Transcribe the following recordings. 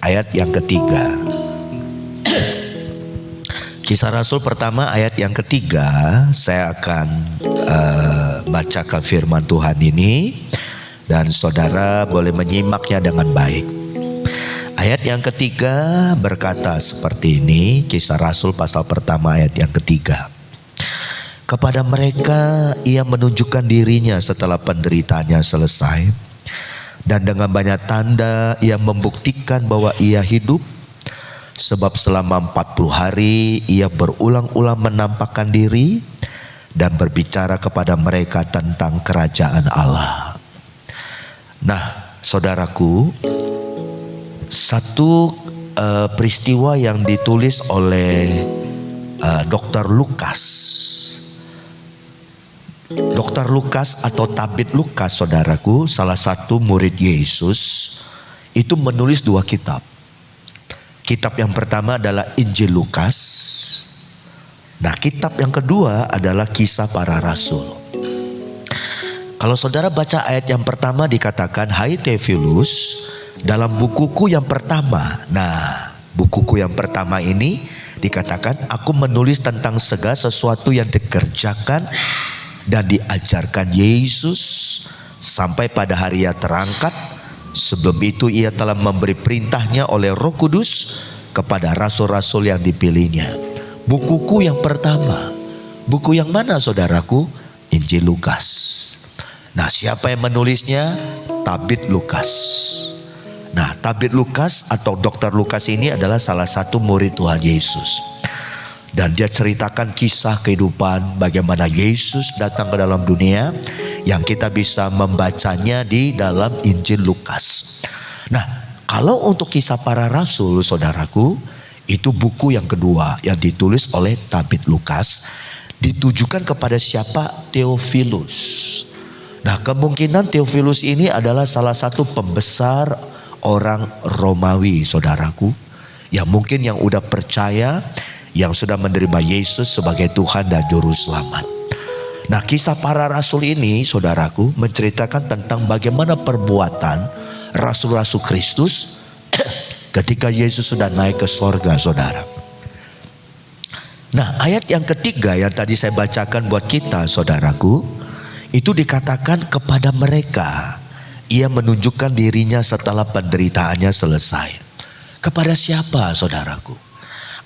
ayat yang ketiga. Kisah Rasul pertama ayat yang ketiga. Saya akan bacakan firman Tuhan ini, dan saudara boleh menyimaknya dengan baik. Ayat yang ketiga berkata seperti ini. Kisah Rasul pasal pertama ayat yang ketiga. Kepada mereka ia menunjukkan dirinya setelah penderitaannya selesai, dan dengan banyak tanda ia membuktikan bahwa ia hidup. Sebab selama 40 hari ia berulang-ulang menampakkan diri dan berbicara kepada mereka tentang kerajaan Allah. Nah, saudaraku, satu peristiwa yang ditulis oleh Dr. Lukas. Dr. Lukas atau Tabit Lukas, saudaraku, salah satu murid Yesus, itu menulis 2 kitab. Kitab yang pertama adalah Injil Lukas. Nah, kitab yang kedua adalah Kisah Para Rasul. Kalau saudara baca ayat yang pertama dikatakan, "Hai Theophilus, dalam bukuku yang pertama." Nah, bukuku yang pertama ini dikatakan, "Aku menulis tentang segala sesuatu yang dikerjakan dan diajarkan Yesus sampai pada hari ia terangkat. Sebelum itu ia telah memberi perintahnya oleh Roh Kudus kepada rasul-rasul yang dipilihnya." Bukuku yang pertama. Buku yang mana, saudaraku? Injil Lukas. Nah, siapa yang menulisnya? Tabit Lukas. Nah, Tabit Lukas atau Dr. Lukas ini adalah salah satu murid Tuhan Yesus. Dan dia ceritakan kisah kehidupan bagaimana Yesus datang ke dalam dunia, yang kita bisa membacanya di dalam Injil Lukas. Nah, kalau untuk Kisah Para Rasul, saudaraku, itu buku yang kedua yang ditulis oleh Tabit Lukas, ditujukan kepada siapa? Theophilus. Nah, kemungkinan Theophilus ini adalah salah satu pembesar orang Romawi, saudaraku, yang mungkin yang udah percaya, yang sudah menerima Yesus sebagai Tuhan dan Juru Selamat. Nah, Kisah Para Rasul ini, saudaraku, menceritakan tentang bagaimana perbuatan rasul-rasul Kristus ketika Yesus sudah naik ke sorga, saudara. Nah, ayat yang ketiga yang tadi saya bacakan buat kita, saudaraku, itu dikatakan kepada mereka ia menunjukkan dirinya setelah penderitaannya selesai. Kepada siapa, saudaraku?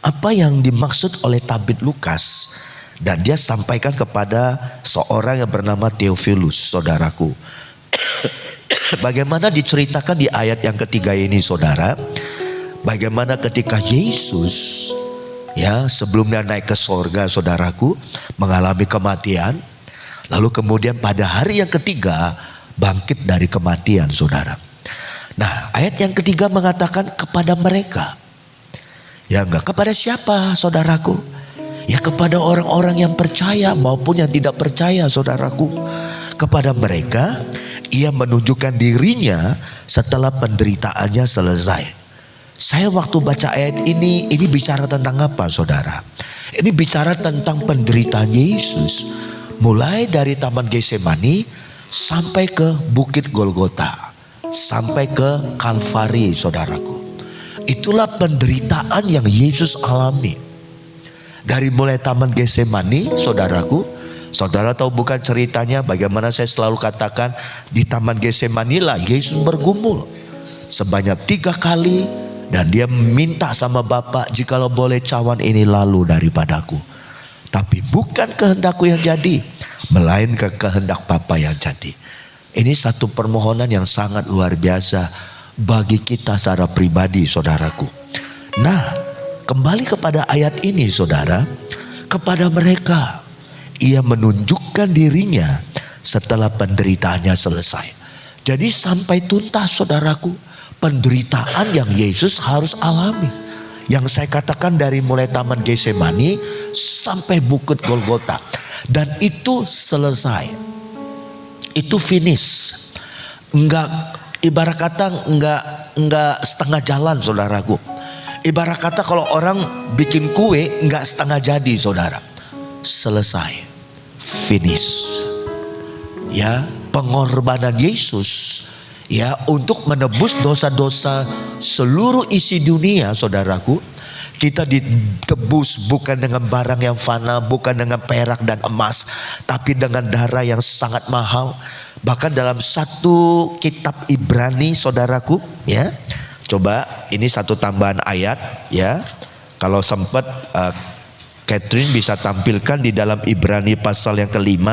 Apa yang dimaksud oleh Tabit Lukas? Dan dia sampaikan kepada seorang yang bernama Theophilus, saudaraku. Bagaimana diceritakan di ayat yang ketiga ini, saudara, bagaimana ketika Yesus, ya, sebelum dia naik ke sorga, saudaraku, mengalami kematian, lalu kemudian pada hari yang ketiga bangkit dari kematian, saudara. Nah, ayat yang ketiga mengatakan kepada mereka. Ya enggak, kepada siapa, saudaraku? Ya kepada orang-orang yang percaya maupun yang tidak percaya, saudaraku. Kepada mereka ia menunjukkan dirinya setelah penderitaannya selesai. Saya waktu baca ayat ini bicara tentang apa, saudara? Ini bicara tentang penderitaan Yesus, mulai dari Taman Getsemani sampai ke Bukit Golgota, sampai ke Kalvari, saudaraku. Itulah penderitaan yang Yesus alami. Dari mulai Taman Getsemani, saudaraku, saudara tahu bukan ceritanya bagaimana saya selalu katakan di Taman Getsemani lah Yesus bergumul sebanyak 3 kali, dan dia minta sama Bapa, jikalau boleh cawan ini lalu daripadaku, tapi bukan kehendakku yang jadi, melainkan kehendak Bapa yang jadi. Ini satu permohonan yang sangat luar biasa bagi kita secara pribadi, saudaraku. Nah, kembali kepada ayat ini, saudara, kepada mereka ia menunjukkan dirinya setelah penderitaannya selesai. Jadi sampai tuntas, saudaraku, penderitaan yang Yesus harus alami. Yang saya katakan dari mulai Taman Getsemani sampai Bukit Golgota. Dan itu selesai. Itu finish. Enggak, ibarat kata enggak setengah jalan, saudaraku. Ibarat kata kalau orang bikin kue enggak setengah jadi, saudara. Selesai. Finish. Ya, pengorbanan Yesus ya, untuk menebus dosa-dosa seluruh isi dunia, saudaraku. Kita ditebus bukan dengan barang yang fana, bukan dengan perak dan emas, tapi dengan darah yang sangat mahal. Bahkan dalam satu kitab Ibrani, saudaraku, ya. Coba ini satu tambahan ayat, ya. Kalau sempat Catherine bisa tampilkan di dalam Ibrani pasal yang ke-5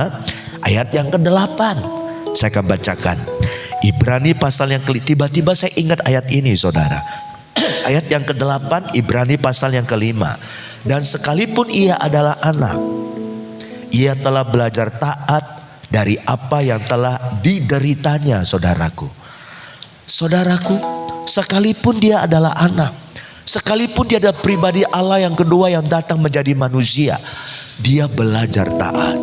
ayat yang ke-8. Saya akan bacakan. Ibrani pasal yang tiba-tiba saya ingat ayat ini, saudara. Ayat yang ke-8 Ibrani pasal yang ke-5. Dan sekalipun ia adalah anak, ia telah belajar taat dari apa yang telah dideritanya, saudaraku. Saudaraku, sekalipun dia adalah anak, sekalipun dia adalah pribadi Allah yang kedua yang datang menjadi manusia, dia belajar taat.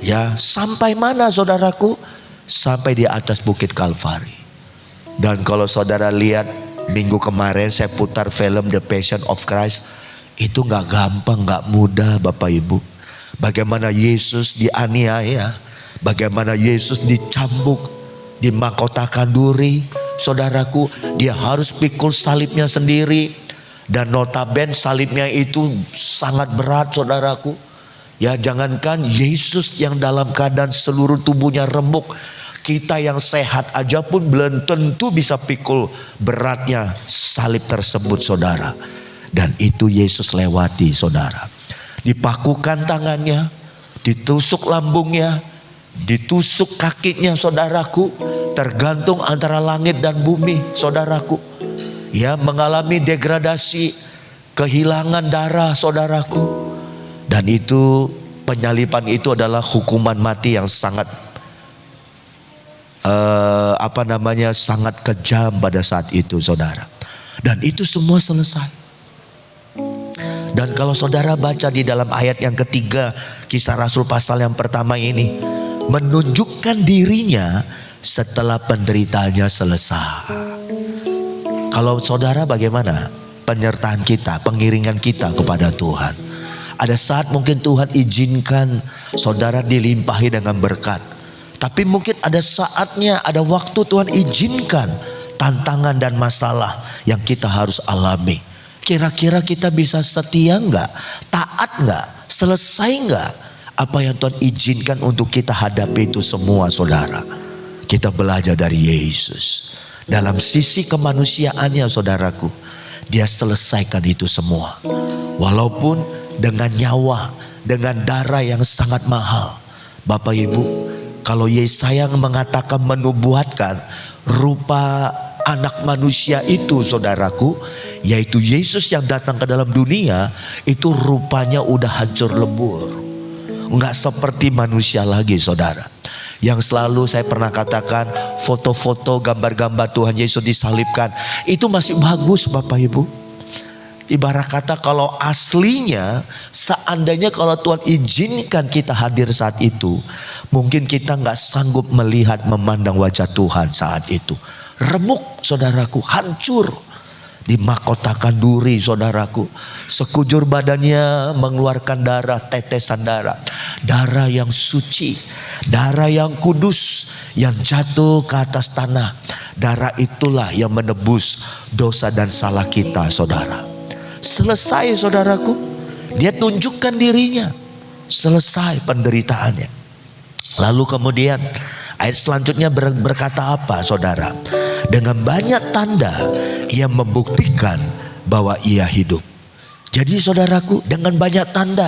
Ya, sampai mana, saudaraku? Sampai di atas bukit Kalvari. Dan kalau saudara lihat minggu kemarin saya putar film The Passion of Christ, itu gak gampang, gak mudah, Bapak Ibu. Bagaimana Yesus dianiaya, bagaimana Yesus dicambuk, dimahkotakan duri, saudaraku. Dia harus pikul salibnya sendiri, dan notabene salibnya itu sangat berat, saudaraku. Ya, jangankan Yesus yang dalam keadaan seluruh tubuhnya remuk, kita yang sehat aja pun belum tentu bisa pikul beratnya salib tersebut, saudara. Dan itu Yesus lewati, saudara. Dipakukan tangannya, ditusuk lambungnya, ditusuk kakinya, saudaraku. Tergantung antara langit dan bumi, saudaraku. Ya, mengalami degradasi, kehilangan darah, saudaraku. Dan itu, penyaliban itu adalah hukuman mati yang sangat sangat kejam pada saat itu, saudara. Dan itu semua selesai. Dan kalau saudara baca di dalam ayat yang ketiga Kisah Rasul pasal yang pertama ini, menunjukkan dirinya setelah penderitaannya selesai. Kalau saudara, bagaimana penyertaan kita, pengiringan kita kepada Tuhan? Ada saat mungkin Tuhan izinkan saudara dilimpahi dengan berkat, tapi mungkin ada saatnya, ada waktu Tuhan izinkan tantangan dan masalah yang kita harus alami. Kira-kira kita bisa setia enggak? Taat enggak? Selesai enggak apa yang Tuhan izinkan untuk kita hadapi itu semua, saudara? Kita belajar dari Yesus. Dalam sisi kemanusiaannya, saudaraku, dia selesaikan itu semua. Walaupun dengan nyawa, dengan darah yang sangat mahal. Bapak Ibu, kalau Yesaya mengatakan menubuatkan rupa anak manusia itu, saudaraku, yaitu Yesus yang datang ke dalam dunia, itu rupanya udah hancur lebur. Enggak seperti manusia lagi, saudara. Yang selalu saya pernah katakan, foto-foto, gambar-gambar Tuhan Yesus disalibkan, itu masih bagus, Bapak Ibu. Ibarat kata kalau aslinya, seandainya kalau Tuhan izinkan kita hadir saat itu, mungkin kita nggak sanggup melihat, memandang wajah Tuhan saat itu. Remuk, saudaraku, hancur, dimahkotakan duri, saudaraku. Sekujur badannya mengeluarkan darah, tetesan darah, darah yang suci, darah yang kudus yang jatuh ke atas tanah. Darah itulah yang menebus dosa dan salah kita, saudara. Selesai, saudaraku. Dia tunjukkan dirinya. Selesai penderitaannya. Lalu kemudian ayat selanjutnya berkata apa, saudara? Dengan banyak tanda ia membuktikan bahwa ia hidup. Jadi saudaraku, dengan banyak tanda,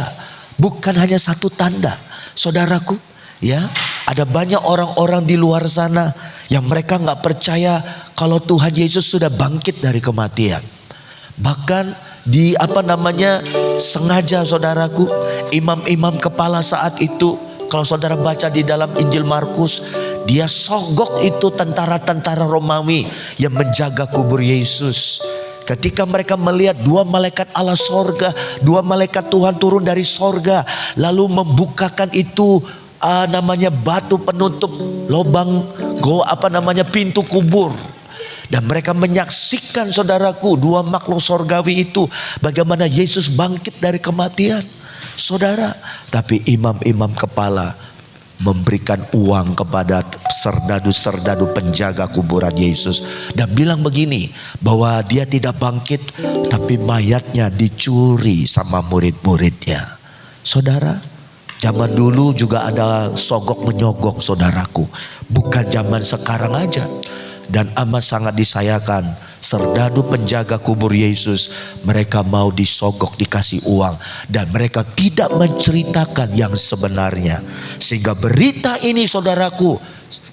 bukan hanya satu tanda, saudaraku. Ya, ada banyak orang-orang di luar sana yang mereka nggak percaya kalau Tuhan Yesus sudah bangkit dari kematian. Bahkan sengaja, saudaraku, imam-imam kepala saat itu, kalau saudara baca di dalam Injil Markus, dia sogok itu tentara-tentara Romawi yang menjaga kubur Yesus. Ketika mereka melihat dua malaikat Allah sorga, dua malaikat Tuhan turun dari sorga, lalu membukakan itu batu penutup lubang pintu kubur. Dan mereka menyaksikan, saudaraku, dua makhluk sorgawi itu, bagaimana Yesus bangkit dari kematian, saudara. Tapi imam-imam kepala memberikan uang kepada serdadu-serdadu penjaga kuburan Yesus dan bilang begini, bahwa dia tidak bangkit, tapi mayatnya dicuri sama murid-muridnya. Saudara, zaman dulu juga ada sogok menyogok, saudaraku. Bukan zaman sekarang aja. Dan amat sangat disayangkan, serdadu penjaga kubur Yesus, mereka mau disogok, dikasih uang, dan mereka tidak menceritakan yang sebenarnya. Sehingga berita ini, saudaraku,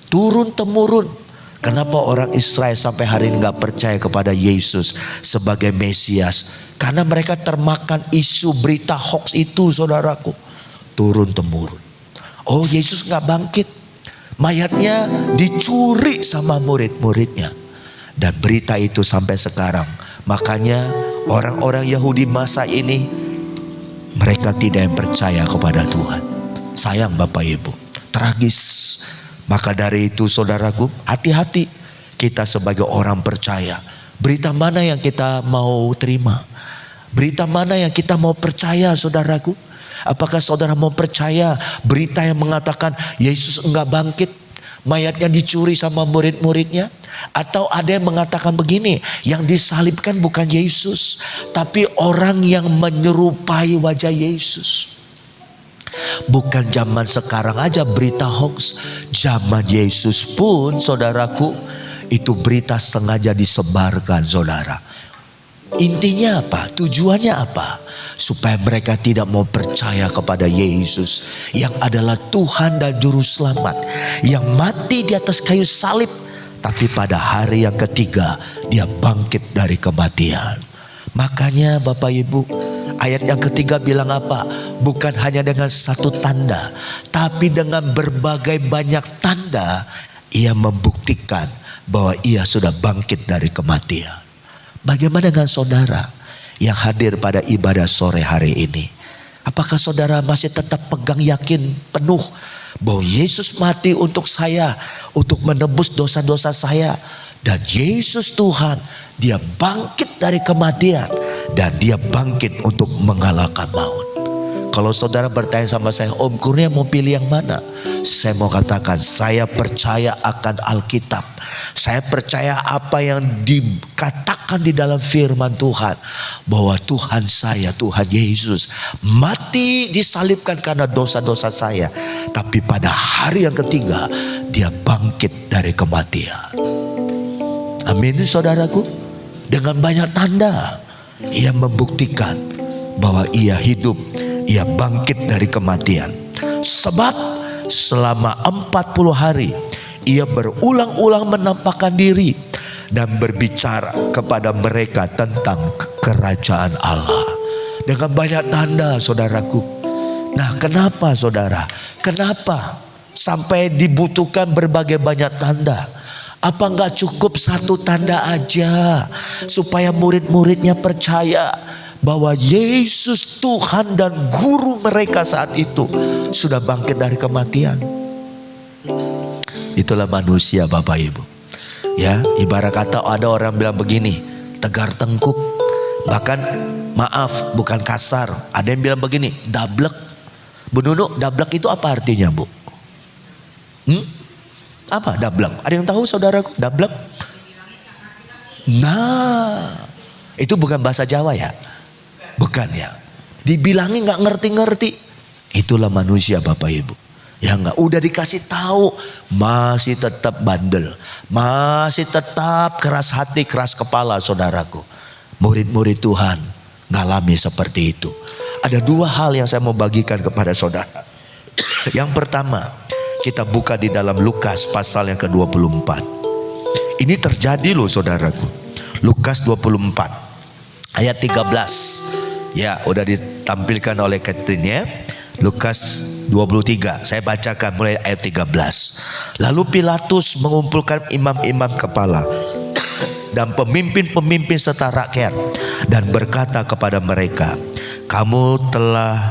turun temurun. Kenapa orang Israel sampai hari ini gak percaya kepada Yesus sebagai Mesias? Karena mereka termakan isu berita hoax itu, saudaraku. Turun temurun. Oh, Yesus gak bangkit, mayatnya dicuri sama murid-muridnya. Dan berita itu sampai sekarang. Makanya orang-orang Yahudi masa ini, mereka tidak yang percaya kepada Tuhan. Sayang Bapak Ibu, tragis. Maka dari itu saudaraku, hati-hati kita sebagai orang percaya. Berita mana yang kita mau terima? Berita mana yang kita mau percaya, saudaraku? Apakah saudara mau percaya berita yang mengatakan Yesus enggak bangkit, mayatnya dicuri sama murid-muridnya? Atau ada yang mengatakan begini, yang disalibkan bukan Yesus, tapi orang yang menyerupai wajah Yesus. Bukan zaman sekarang aja berita hoax, zaman Yesus pun, saudaraku, itu berita sengaja disebarkan, saudara. Intinya apa? Tujuannya apa? Supaya mereka tidak mau percaya kepada Yesus yang adalah Tuhan dan Juru Selamat, yang mati di atas kayu salib, tapi pada hari yang ketiga dia bangkit dari kematian. Makanya Bapak Ibu, ayat yang ketiga bilang apa? Bukan hanya dengan satu tanda, tapi dengan berbagai banyak tanda ia membuktikan bahwa ia sudah bangkit dari kematian. Bagaimana dengan saudara yang hadir pada ibadah sore hari ini? Apakah saudara masih tetap pegang yakin penuh bahwa Yesus mati untuk saya, untuk menebus dosa-dosa saya, dan Yesus Tuhan, dia bangkit dari kematian dan dia bangkit untuk mengalahkan maut? Kalau saudara bertanya sama saya, Om Kurnia mau pilih yang mana? Saya mau katakan, saya percaya akan Alkitab. Saya percaya apa yang dikatakan di dalam firman Tuhan, bahwa Tuhan saya, Tuhan Yesus, mati disalibkan karena dosa-dosa saya, tapi pada hari yang ketiga dia bangkit dari kematian. Amin, saudaraku. Dengan banyak tanda ia membuktikan bahwa ia hidup, ia bangkit dari kematian. Sebab selama 40 hari ia berulang-ulang menampakkan diri dan berbicara kepada mereka tentang kerajaan Allah. Dengan banyak tanda, saudaraku. Nah, kenapa saudara? Kenapa sampai dibutuhkan berbagai banyak tanda? Apa enggak cukup satu tanda aja supaya murid-muridnya percaya bahwa Yesus Tuhan dan guru mereka saat itu sudah bangkit dari kematian? Itulah manusia Bapak Ibu. Ya, ibarat kata ada orang bilang begini, tegar tengkuk. Bahkan maaf, bukan kasar. Ada yang bilang begini, dablek. Bu Nunu, dablek itu apa artinya, Bu? Apa dablek? Ada yang tahu saudaraku dablek? Nah, itu bukan bahasa Jawa ya? Bukan ya. Dibilangin gak ngerti-ngerti. Itulah manusia Bapak Ibu. Ya enggak, udah dikasih tahu masih tetap bandel, masih tetap keras hati, keras kepala, saudaraku. Murid-murid Tuhan ngalami seperti itu. Ada dua hal yang saya mau bagikan kepada saudara. Yang pertama, kita buka di dalam Lukas pasal yang ke-24. Ini terjadi loh saudaraku. Lukas 24 ayat 13. Ya, udah ditampilkan oleh Catherine ya. Lukas 23, saya bacakan mulai ayat 13. Lalu Pilatus mengumpulkan imam-imam kepala dan pemimpin-pemimpin serta rakyat dan berkata kepada mereka, kamu telah,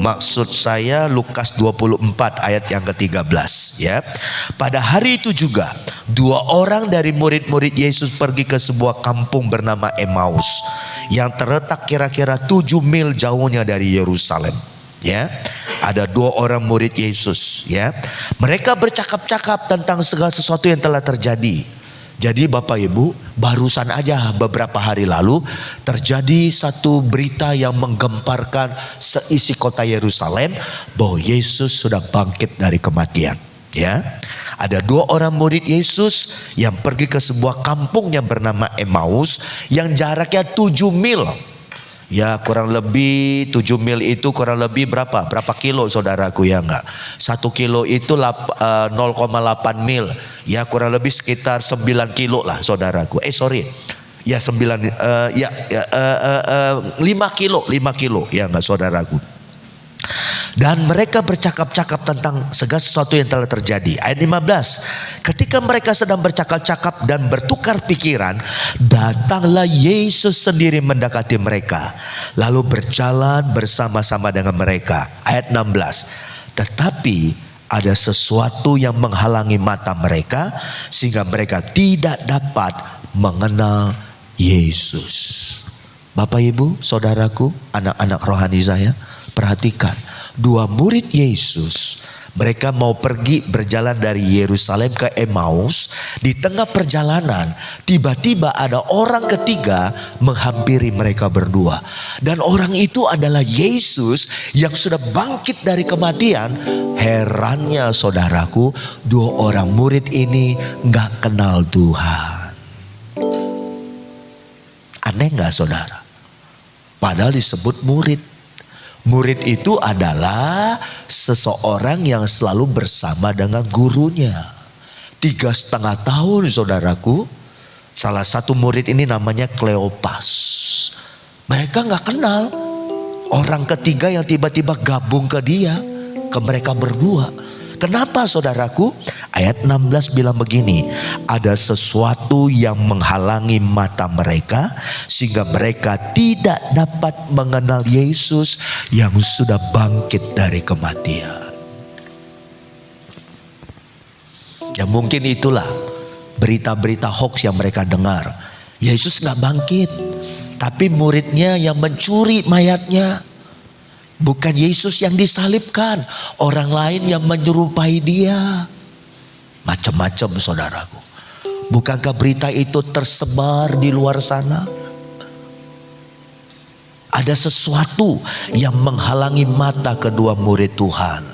maksud saya Lukas 24 ayat yang ke-13 ya. Pada hari itu juga dua orang dari murid-murid Yesus pergi ke sebuah kampung bernama Emmaus yang terletak kira-kira 7 mil jauhnya dari Yerusalem. Ya, ada dua orang murid Yesus, ya. Mereka bercakap-cakap tentang segala sesuatu yang telah terjadi. Jadi Bapak Ibu, barusan aja beberapa hari lalu terjadi satu berita yang menggemparkan seisi kota Yerusalem bahwa Yesus sudah bangkit dari kematian. Ya, ada dua orang murid Yesus yang pergi ke sebuah kampung yang bernama Emmaus yang jaraknya 7 mil. Ya, kurang lebih 7 mil itu kurang lebih berapa? Berapa kilo saudaraku, ya enggak? 1 kilo itu 0,8 mil. Ya, kurang lebih sekitar 9 kilo lah saudaraku. Ya 5 kilo ya enggak saudaraku. Dan mereka bercakap-cakap tentang segala sesuatu yang telah terjadi. Ayat 15. Ketika mereka sedang bercakap-cakap dan bertukar pikiran, datanglah Yesus sendiri mendekati mereka, lalu berjalan bersama-sama dengan mereka. Ayat 16. Tetapi ada sesuatu yang menghalangi mata mereka, sehingga mereka tidak dapat mengenal Yesus. Bapak Ibu, saudaraku, anak-anak rohani saya, perhatikan, dua murid Yesus, mereka mau pergi berjalan dari Yerusalem ke Emmaus. Di tengah perjalanan tiba-tiba ada orang ketiga menghampiri mereka berdua, dan orang itu adalah Yesus yang sudah bangkit dari kematian. Herannya saudaraku, dua orang murid ini gak kenal Tuhan. Aneh gak saudara? Padahal disebut murid. Murid itu adalah seseorang yang selalu bersama dengan gurunya. 3,5 tahun saudaraku. Salah satu murid ini namanya Kleopas. Mereka gak kenal orang ketiga yang tiba-tiba gabung ke dia, ke mereka berdua. Kenapa saudaraku? Ayat 16 bilang begini, ada sesuatu yang menghalangi mata mereka sehingga mereka tidak dapat mengenal Yesus yang sudah bangkit dari kematian. Ya mungkin itulah berita-berita hoax yang mereka dengar. Yesus gak bangkit, tapi muridnya yang mencuri mayatnya. Bukan Yesus yang disalibkan, orang lain yang menyerupai dia. Macam-macam saudaraku. Bukankah berita itu tersebar di luar sana? Ada sesuatu yang menghalangi mata kedua murid Tuhan,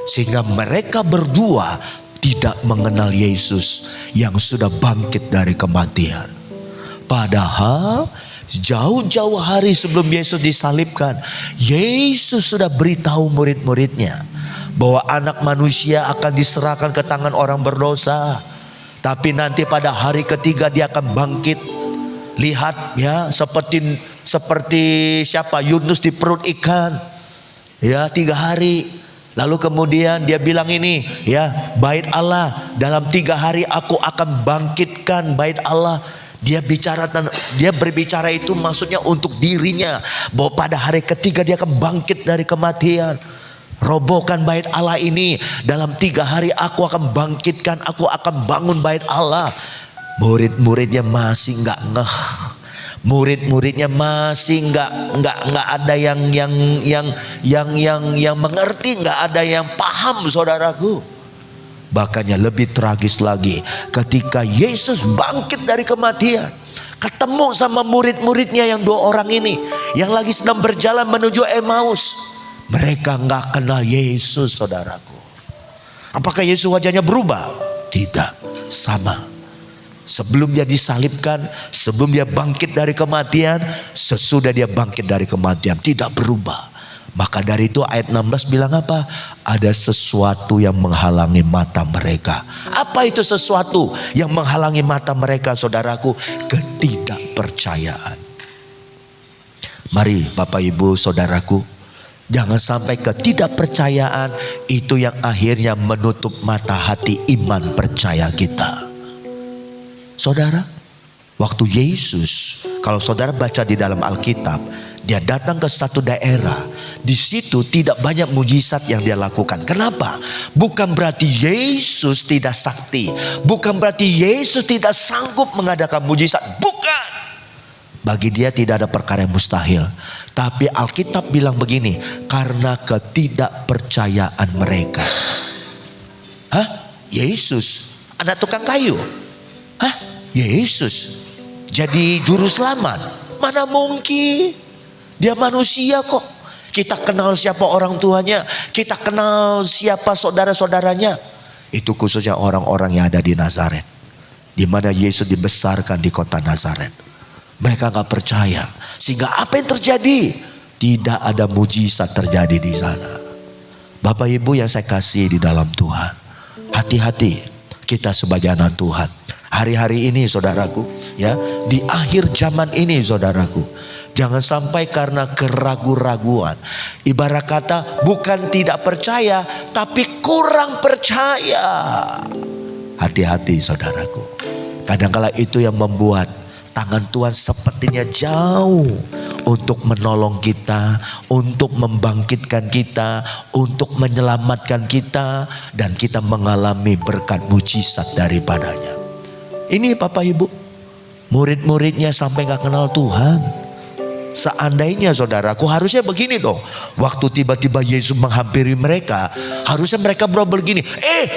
sehingga mereka berdua tidak mengenal Yesus yang sudah bangkit dari kematian. Padahal jauh-jauh hari sebelum Yesus disalibkan, Yesus sudah beritahu murid-muridnya bahwa anak manusia akan diserahkan ke tangan orang berdosa, tapi nanti pada hari ketiga dia akan bangkit. Lihat ya, seperti siapa? Yunus di perut ikan, ya 3 hari. Lalu kemudian dia bilang ini, ya, bait Allah, dalam 3 hari aku akan bangkitkan bait Allah. Dia berbicara itu maksudnya untuk dirinya, bahwa pada hari ketiga dia akan bangkit dari kematian. Robohkan bait Allah ini, dalam 3 hari aku akan bangkitkan, aku akan bangun bait Allah. Murid-muridnya masih nggak ngeh. Murid-muridnya masih nggak ada yang mengerti, nggak ada yang paham saudaraku. Bahkan lebih tragis lagi, ketika Yesus bangkit dari kematian, ketemu sama murid-muridnya yang 2 orang ini, yang lagi sedang berjalan menuju Emmaus. Mereka nggak kenal Yesus saudaraku. Apakah Yesus wajahnya berubah? Tidak, sama. Sebelum dia disalibkan, sebelum dia bangkit dari kematian, sesudah dia bangkit dari kematian, tidak berubah. Maka dari itu ayat 16 bilang apa? Ada sesuatu yang menghalangi mata mereka. Apa itu sesuatu yang menghalangi mata mereka saudaraku? Ketidakpercayaan. Mari Bapak Ibu saudaraku, jangan sampai ketidakpercayaan itu yang akhirnya menutup mata hati iman percaya kita. Saudara, waktu Yesus, kalau saudara baca di dalam Alkitab, dia datang ke satu daerah. Di situ tidak banyak mujizat yang dia lakukan. Kenapa? Bukan berarti Yesus tidak sakti, bukan berarti Yesus tidak sanggup mengadakan mujizat. Bukan. Bagi dia tidak ada perkara yang mustahil. Tapi Alkitab bilang begini, karena ketidakpercayaan mereka. Hah? Yesus anak tukang kayu? Hah? Yesus jadi juru selamat? Mana mungkin? Dia manusia kok. Kita kenal siapa orang tuanya, kita kenal siapa saudara-saudaranya. Itu khususnya orang-orang yang ada di Nazaret, di mana Yesus dibesarkan di kota Nazaret. Mereka gak percaya, sehingga apa yang terjadi? Tidak ada mujizat terjadi di sana. Bapak Ibu yang saya kasih di dalam Tuhan, hati-hati kita sebagai anak Tuhan. Hari-hari ini saudaraku, ya, di akhir zaman ini saudaraku, jangan sampai karena keraguan-raguan, ibarat kata bukan tidak percaya tapi kurang percaya. Hati-hati saudaraku. Kadang-kala itu yang membuat tangan Tuhan sepertinya jauh untuk menolong kita, untuk membangkitkan kita, untuk menyelamatkan kita, dan kita mengalami berkat mujizat daripadanya. Ini Bapak Ibu, murid-muridnya sampai gak kenal Tuhan. Seandainya saudaraku, harusnya begini dong. Waktu tiba-tiba Yesus menghampiri mereka, harusnya mereka berbuat begini,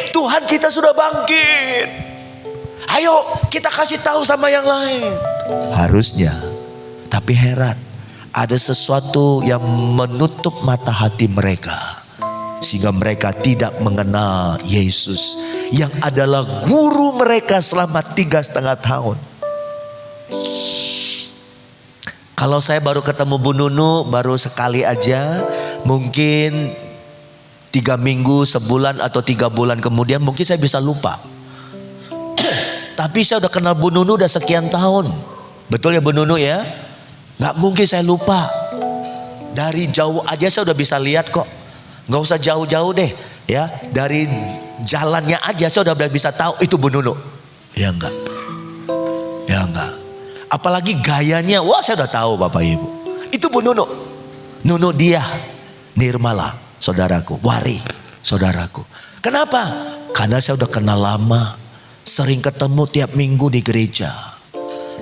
Tuhan kita sudah bangkit, ayo kita kasih tahu sama yang lain. Harusnya. Tapi heran, ada sesuatu yang menutup mata hati mereka, sehingga mereka tidak mengenal Yesus yang adalah guru mereka selama 3,5 tahun. Kalau saya baru ketemu Bu Nunu baru sekali aja, mungkin 3 minggu, sebulan atau 3 bulan kemudian mungkin saya bisa lupa. Tapi saya udah kenal Bu Nunu udah sekian tahun. Betul ya Bu Nunu ya? Gak mungkin saya lupa. Dari jauh aja saya udah bisa lihat kok. Gak usah jauh-jauh deh ya. Dari jalannya aja saya udah bisa tahu itu Bu Nunu. Ya enggak? Ya enggak? Apalagi gayanya, wah saya udah tahu Bapak Ibu. Itu Bu Nunu. Nunu dia Nirmala saudaraku, Wari saudaraku. Kenapa? Karena saya udah kenal lama. Sering ketemu tiap minggu di gereja.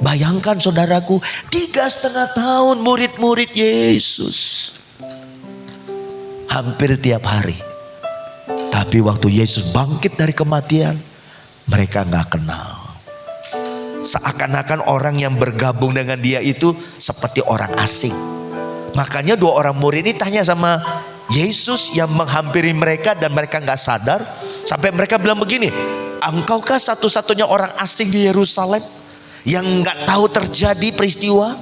Bayangkan saudaraku, 3,5 tahun murid-murid Yesus. Hampir tiap hari. Tapi waktu Yesus bangkit dari kematian, mereka gak kenal. Seakan-akan orang yang bergabung dengan dia itu seperti orang asing. Makanya 2 orang murid ini tanya sama Yesus yang menghampiri mereka dan mereka gak sadar. Sampai mereka bilang begini, engkaukah satu-satunya orang asing di Yerusalem yang gak tahu terjadi peristiwa?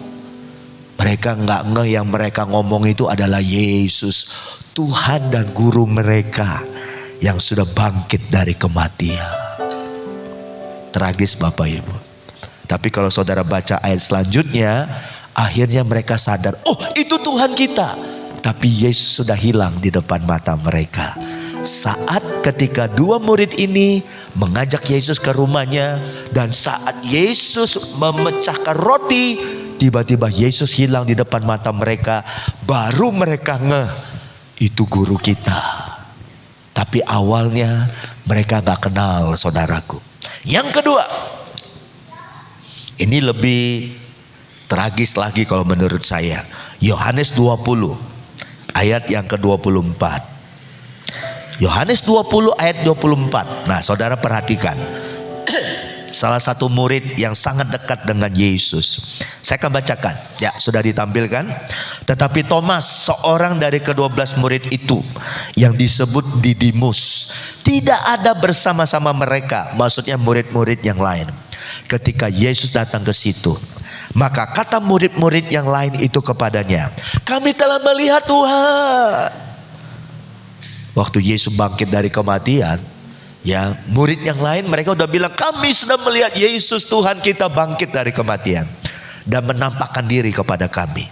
Mereka gak ngeh yang mereka ngomong itu adalah Yesus, Tuhan dan Guru mereka yang sudah bangkit dari kematian. Tragis Bapak Ibu. Tapi kalau saudara baca ayat selanjutnya, akhirnya mereka sadar, oh itu Tuhan kita. Tapi Yesus sudah hilang di depan mata mereka. Saat ketika 2 murid ini mengajak Yesus ke rumahnya, dan saat Yesus memecahkan roti, tiba-tiba Yesus hilang di depan mata mereka. Baru mereka ngeh, itu guru kita. Tapi awalnya mereka gak kenal saudaraku. Yang kedua, ini lebih tragis lagi kalau menurut saya. Yohanes 20 ayat yang ke-24. Yohanes 20 ayat 24. Nah saudara perhatikan. Salah satu murid yang sangat dekat dengan Yesus. Saya akan bacakan. Ya sudah ditampilkan. Tetapi Thomas, seorang dari ke-12 murid itu, yang disebut Didimus, tidak ada bersama-sama mereka. Maksudnya murid-murid yang lain. Ketika Yesus datang ke situ, maka kata murid-murid yang lain itu kepadanya, kami telah melihat Tuhan. Waktu Yesus bangkit dari kematian, ya murid yang lain mereka udah bilang, kami sudah melihat Yesus Tuhan kita bangkit dari kematian dan menampakkan diri kepada kami.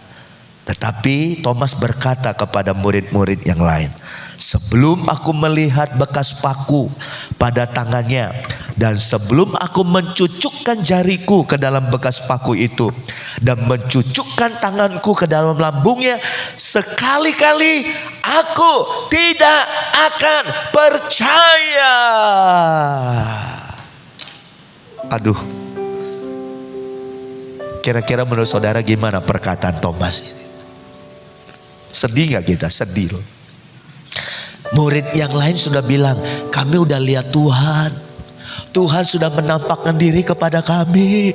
Tetapi Thomas berkata kepada murid-murid yang lain, sebelum aku melihat bekas paku pada tangannya, dan sebelum aku mencucukkan jariku ke dalam bekas paku itu, dan mencucukkan tanganku ke dalam lambungnya, sekali-kali aku tidak akan percaya. Aduh, Kira-kira menurut saudara gimana perkataan Thomas ini? Sedih gak kita? Sedih loh. Murid yang lain sudah bilang, kami udah lihat Tuhan. Tuhan sudah menampakkan diri kepada kami.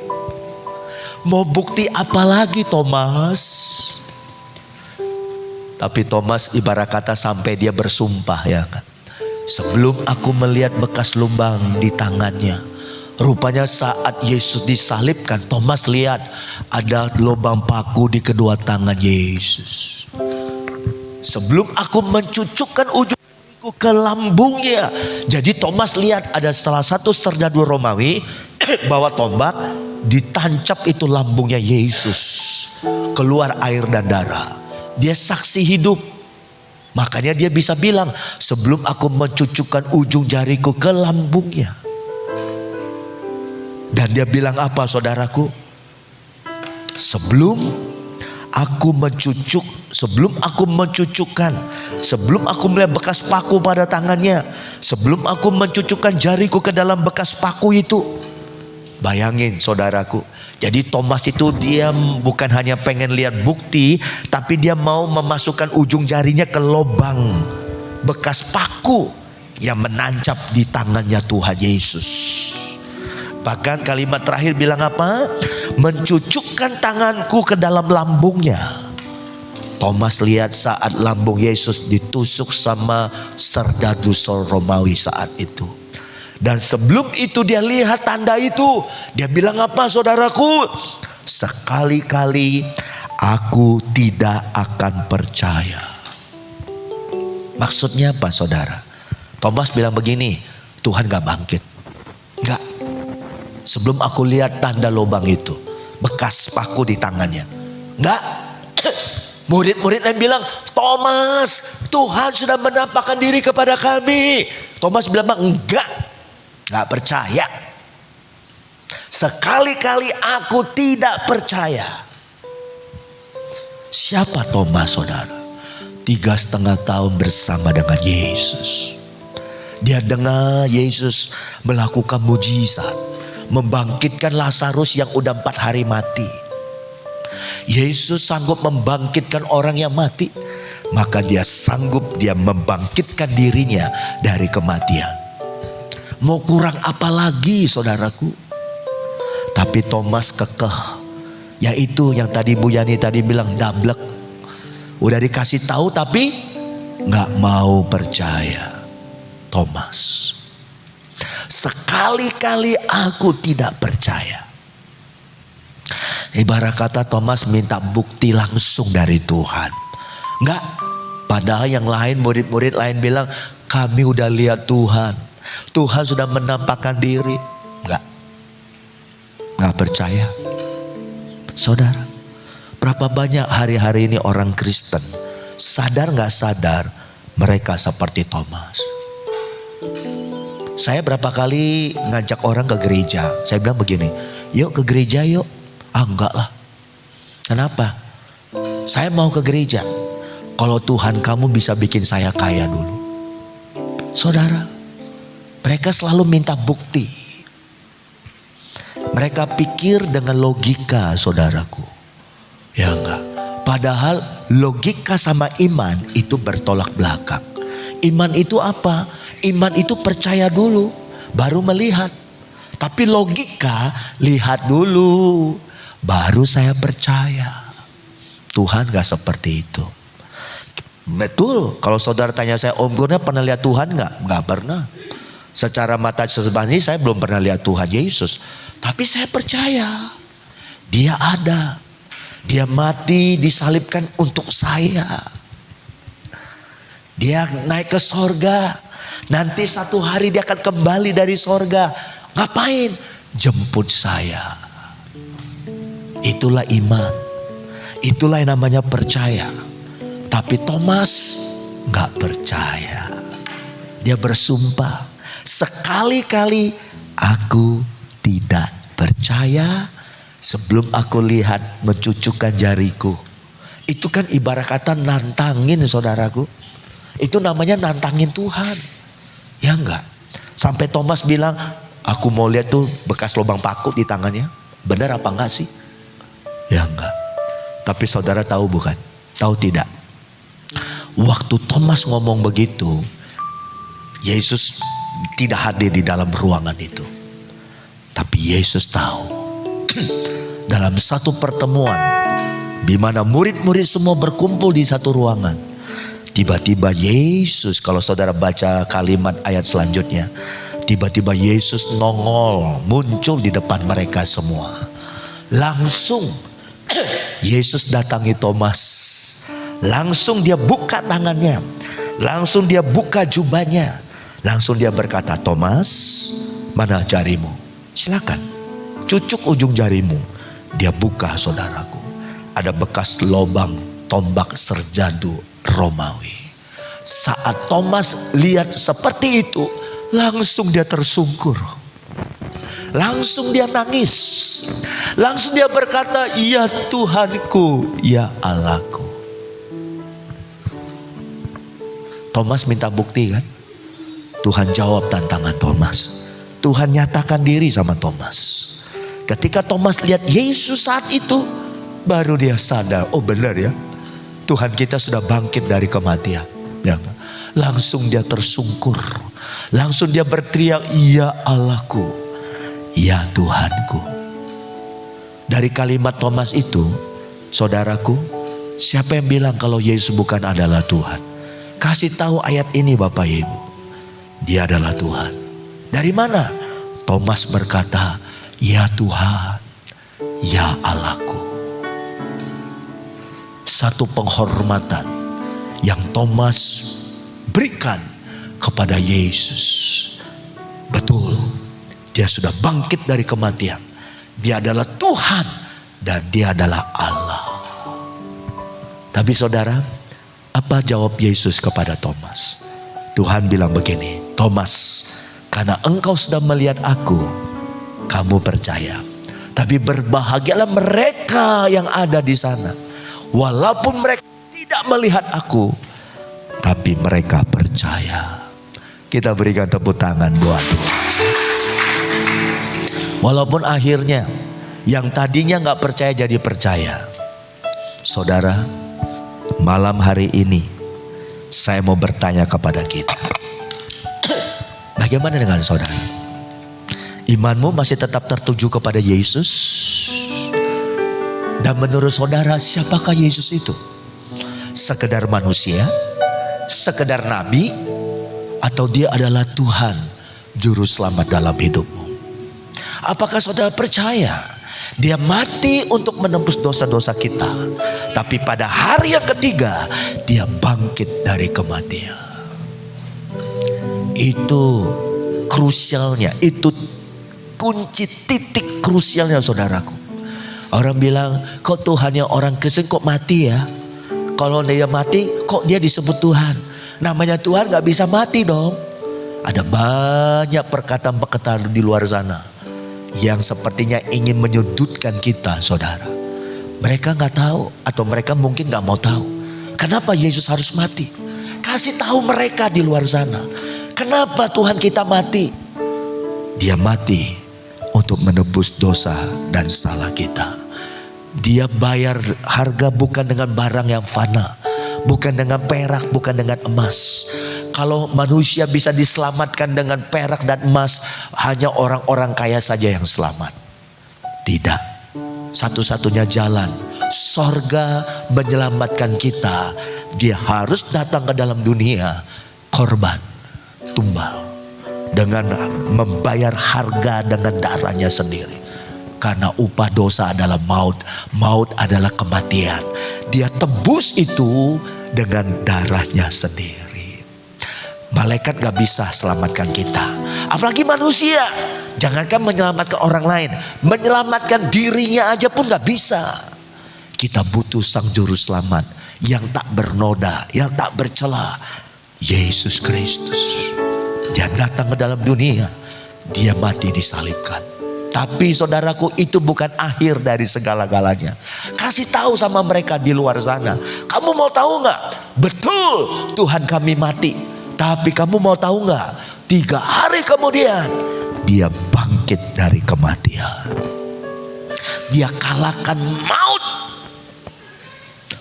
Mau bukti apa lagi Thomas? Tapi Thomas ibarat kata sampai dia bersumpah, ya kan? Sebelum aku melihat bekas lubang di tangannya. Rupanya saat Yesus disalibkan, Thomas lihat ada lubang paku di kedua tangan Yesus. Sebelum aku mencucukkan ujungku ke lambungnya. Jadi Thomas lihat ada salah satu serdadu Romawi bawa tombak, ditancap itu lambungnya Yesus. Keluar air dan darah. Dia saksi hidup. Makanya dia bisa bilang, sebelum aku mencucukkan ujung jariku ke lambungnya. Dan dia bilang apa saudaraku? Sebelum aku mencucukkan, sebelum aku melihat bekas paku pada tangannya, sebelum aku mencucukkan jariku ke dalam bekas paku itu. Bayangin saudaraku. Jadi Thomas itu dia bukan hanya pengen lihat bukti, tapi dia mau memasukkan ujung jarinya ke lubang bekas paku yang menancap di tangannya Tuhan Yesus. Bahkan kalimat terakhir bilang apa? Mencucukkan tanganku ke dalam lambungnya. Thomas lihat saat lambung Yesus ditusuk sama serdadu Romawi saat itu. Dan sebelum itu dia lihat tanda itu. Dia bilang apa saudaraku? Sekali-kali aku tidak akan percaya. Maksudnya apa saudara? Thomas bilang begini, Tuhan gak bangkit. Enggak. Sebelum aku lihat tanda lubang itu, bekas paku di tangannya. Enggak. Murid-murid lain bilang, Thomas, Tuhan sudah menampakkan diri kepada kami. Thomas bilang enggak. Gak percaya. Sekali-kali aku tidak percaya. Siapa Thomas saudara? 3,5 tahun bersama dengan Yesus. Dia dengar Yesus melakukan mujizat, membangkitkan Lazarus yang udah 4 hari mati. Yesus sanggup membangkitkan orang yang mati, maka dia sanggup dia membangkitkan dirinya dari kematian. Mau kurang apa lagi saudaraku? Tapi Thomas kekeh. Yaitu yang tadi Bu Yani tadi bilang dablek. Udah dikasih tahu tapi gak mau percaya. Thomas. Sekali-kali aku tidak percaya. Ibarat kata Thomas minta bukti langsung dari Tuhan. Enggak. Padahal yang lain murid-murid lain bilang kami udah lihat Tuhan. Tuhan sudah menampakkan diri. Enggak percaya. Saudara, berapa banyak hari-hari ini orang Kristen sadar gak sadar mereka seperti Thomas. Saya berapa kali ngajak orang ke gereja. Saya bilang begini, yuk ke gereja yuk. Enggak lah. Kenapa? Saya mau ke gereja kalau Tuhan kamu bisa bikin saya kaya dulu. Saudara, mereka selalu minta bukti. Mereka pikir dengan logika saudaraku. Ya enggak. Padahal logika sama iman itu bertolak belakang. Iman itu apa? Iman itu percaya dulu, baru melihat. Tapi logika lihat dulu, baru saya percaya. Tuhan gak seperti itu. Betul, kalau saudara tanya saya, Om Gurna pernah lihat Tuhan gak? Gak pernah. Secara mata ini saya belum pernah lihat Tuhan Yesus. Tapi saya percaya dia ada. Dia mati disalibkan untuk saya. Dia naik ke sorga. Nanti satu hari dia akan kembali dari sorga. Ngapain? Jemput saya. Itulah iman. Itulah yang namanya percaya. Tapi Thomas gak percaya. Dia bersumpah, sekali-kali aku tidak percaya sebelum aku lihat mencucukkan jariku. Itu kan ibarat kata nantangin saudaraku. Itu namanya nantangin Tuhan. Ya enggak? Sampai Thomas bilang, aku mau lihat tuh bekas lubang paku di tangannya. Benar apa enggak sih? Ya enggak. Tapi saudara tahu bukan? Tahu tidak? Waktu Thomas ngomong begitu, Yesus tidak hadir di dalam ruangan itu. Tapi Yesus tahu. Dalam satu pertemuan di mana murid-murid semua berkumpul di satu ruangan, tiba-tiba Yesus, kalau saudara baca kalimat ayat selanjutnya, tiba-tiba Yesus nongol, muncul di depan mereka semua. Langsung Yesus datangi Thomas. Langsung dia buka tangannya, langsung dia buka jubahnya, langsung dia berkata, Thomas, mana jarimu? Silakan, cucuk ujung jarimu. Dia buka, saudaraku, ada bekas lubang tombak serjadu Romawi. Saat Thomas lihat seperti itu, langsung dia tersungkur. Langsung dia nangis. Langsung dia berkata, ya Tuhanku, ya Allahku. Thomas minta bukti kan? Tuhan jawab tantangan Thomas. Tuhan nyatakan diri sama Thomas. Ketika Thomas lihat Yesus saat itu, baru dia sadar, oh benar ya, Tuhan kita sudah bangkit dari kematian. Ya, langsung dia tersungkur. Langsung dia berteriak, ya Allahku, ya Tuhanku. Dari kalimat Thomas itu, saudaraku, siapa yang bilang kalau Yesus bukan adalah Tuhan? Kasih tahu ayat ini Bapak Ibu. Dia adalah Tuhan. Dari mana? Thomas berkata, ya Tuhan, ya Allahku. Satu penghormatan yang Thomas berikan kepada Yesus. Betul, dia sudah bangkit dari kematian. Dia adalah Tuhan dan dia adalah Allah. Tapi saudara, apa jawab Yesus kepada Thomas? Tuhan bilang begini, Thomas, karena engkau sudah melihat aku, kamu percaya. Tapi berbahagialah mereka yang ada di sana, walaupun mereka tidak melihat aku, tapi mereka percaya. Kita berikan tepuk tangan buat Tuhan. Walaupun akhirnya yang tadinya gak percaya jadi percaya. Saudara, malam hari ini saya mau bertanya kepada kita. Bagaimana dengan saudara? Imanmu masih tetap tertuju kepada Yesus? Dan menurut saudara, siapakah Yesus itu? Sekedar manusia? Sekedar nabi? Atau dia adalah Tuhan, juru selamat dalam hidupmu? Apakah saudara percaya dia mati untuk menembus dosa-dosa kita, tapi pada hari yang ketiga dia bangkit dari kematian? Itu krusialnya, itu kunci titik krusialnya saudaraku. Orang bilang, kok Tuhannya orang Kristen kok mati ya? Kalau dia mati kok dia disebut Tuhan? Namanya Tuhan gak bisa mati dong. Ada banyak perkataan-perkataan di luar sana yang sepertinya ingin menyudutkan kita, saudara. Mereka gak tahu, atau mereka mungkin gak mau tahu, kenapa Yesus harus mati. Kasih tahu mereka di luar sana, kenapa Tuhan kita mati. Dia mati untuk menebus dosa dan salah kita. Dia bayar harga bukan dengan barang yang fana, bukan dengan perak, bukan dengan emas. Kalau manusia bisa diselamatkan dengan perak dan emas, hanya orang-orang kaya saja yang selamat. Tidak. Satu-satunya jalan sorga menyelamatkan kita, dia harus datang ke dalam dunia, korban, tumbal, dengan membayar harga dengan darahnya sendiri. Karena upah dosa adalah maut, maut adalah kematian. Dia tebus itu dengan darahnya sendiri. Malaikat gak bisa selamatkan kita, apalagi manusia. Jangankan menyelamatkan orang lain, menyelamatkan dirinya aja pun gak bisa. Kita butuh sang juru selamat yang tak bernoda, yang tak bercela, Yesus Kristus. Dia datang ke dalam dunia, dia mati disalibkan. Tapi saudaraku, itu bukan akhir dari segala-galanya. Kasih tahu sama mereka di luar sana. Kamu mau tahu gak? Betul, Tuhan kami mati. Tapi kamu mau tahu gak? 3 hari kemudian dia bangkit dari kematian. dia kalahkan maut.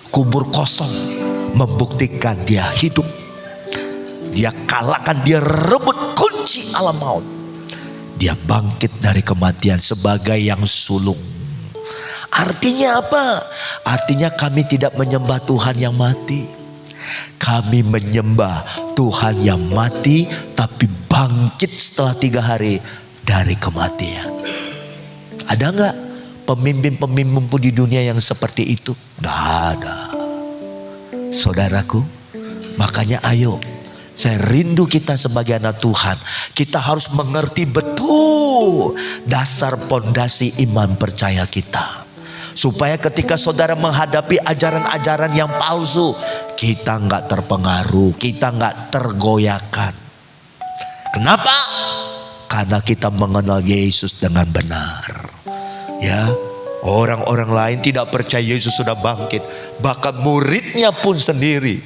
Kubur kosong membuktikan dia hidup. Dia kalahkan, dia rebut kunci alam maut. Dia bangkit dari kematian sebagai yang sulung. Artinya apa? Artinya kami tidak menyembah Tuhan yang mati. Kami menyembah Tuhan yang mati tapi bangkit setelah 3 hari dari kematian. Ada nggak pemimpin-pemimpin di dunia yang seperti itu? Nggak ada. Saudaraku, makanya ayo, saya rindu kita sebagai anak Tuhan, kita harus mengerti betul dasar pondasi iman percaya kita. Supaya ketika saudara menghadapi ajaran-ajaran yang palsu, kita nggak terpengaruh, kita nggak tergoyahkan. Kenapa? Karena kita mengenal Yesus dengan benar. Ya, orang-orang lain tidak percaya Yesus sudah bangkit, bahkan muridnya pun sendiri.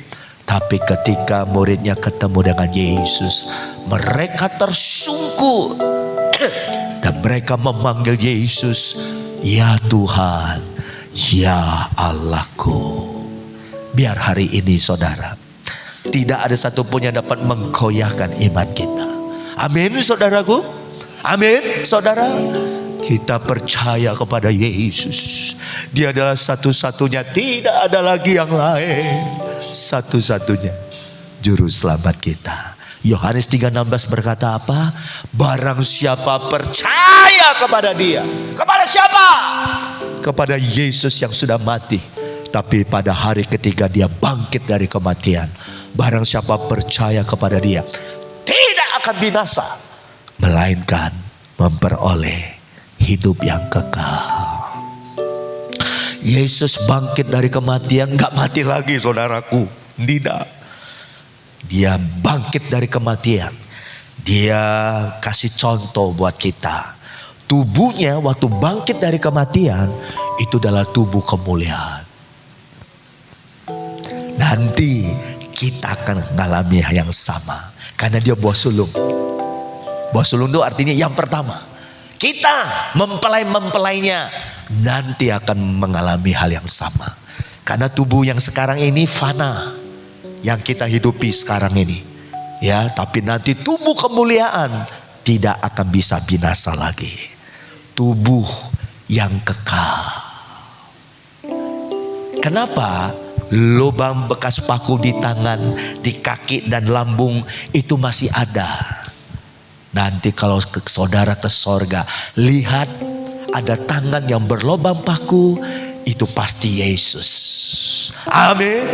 Tapi ketika muridnya ketemu dengan Yesus, mereka tersungkur dan mereka memanggil Yesus, ya Tuhan, ya Allahku. Biar hari ini saudara, tidak ada satupun yang dapat menggoyahkan iman kita. Amin saudaraku. Amin saudara. Kita percaya kepada Yesus. Dia adalah satu-satunya, tidak ada lagi yang lain. Satu-satunya juru selamat kita. Yohanes 3:16 berkata apa? Barang siapa percaya kepada dia. Kepada siapa? Kepada Yesus yang sudah mati, tapi pada hari ketiga dia bangkit dari kematian. Barang siapa percaya kepada dia, tidak akan binasa, melainkan memperoleh hidup yang kekal. Yesus bangkit dari kematian, gak mati lagi saudaraku. Tidak. Dia bangkit dari kematian. Dia kasih contoh buat kita. Tubuhnya waktu bangkit dari kematian, itu adalah tubuh kemuliaan. Nanti kita akan mengalami yang sama. Karena dia buah sulung. Buah sulung itu artinya yang pertama. Kita mempelai-mempelainya nanti akan mengalami hal yang sama. Karena tubuh yang sekarang ini fana, yang kita hidupi sekarang ini, ya, tapi nanti tubuh kemuliaan tidak akan bisa binasa lagi. Tubuh yang kekal. Kenapa? Lubang bekas paku di tangan, di kaki dan lambung itu masih ada. Nanti kalau saudara ke sorga, lihat ada tangan yang berlubang paku, itu pasti Yesus. Amin.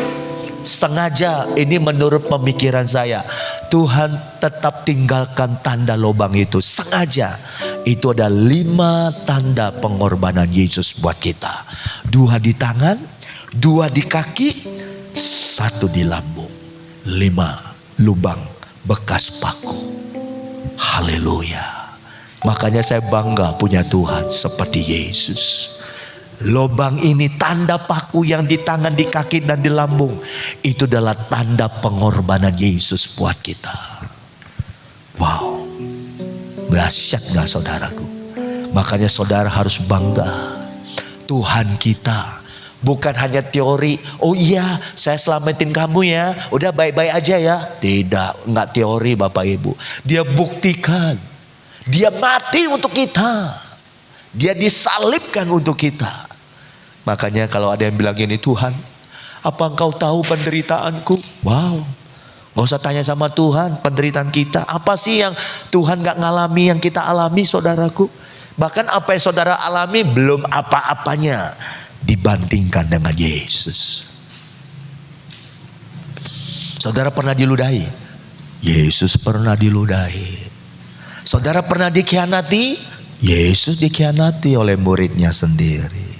Sengaja ini menurut pemikiran saya, Tuhan tetap tinggalkan tanda lubang itu. Sengaja. Itu ada 5 tanda pengorbanan Yesus buat kita. 2 di tangan, 2 di kaki, 1 di lambung. 5 lubang bekas paku. Haleluya. Makanya saya bangga punya Tuhan seperti Yesus. Lubang ini tanda paku yang di tangan, di kaki dan di lambung, itu adalah tanda pengorbanan Yesus buat kita. Wow, dahsyat gak saudaraku? Makanya saudara harus bangga. Tuhan kita bukan hanya teori. Oh iya, saya selamatin kamu ya, udah baik-baik aja ya. Tidak, enggak teori Bapak Ibu. Dia buktikan. Dia mati untuk kita. Dia disalibkan untuk kita. Makanya kalau ada yang bilang gini, Tuhan, apa engkau tahu penderitaanku? Wow, gak usah tanya sama Tuhan penderitaan kita. Apa sih yang Tuhan gak ngalami yang kita alami saudaraku? Bahkan apa yang saudara alami belum apa-apanya dibandingkan dengan Yesus. Saudara pernah diludahi? Yesus pernah diludahi. Saudara pernah dikhianati? Yesus dikhianati oleh muridnya sendiri.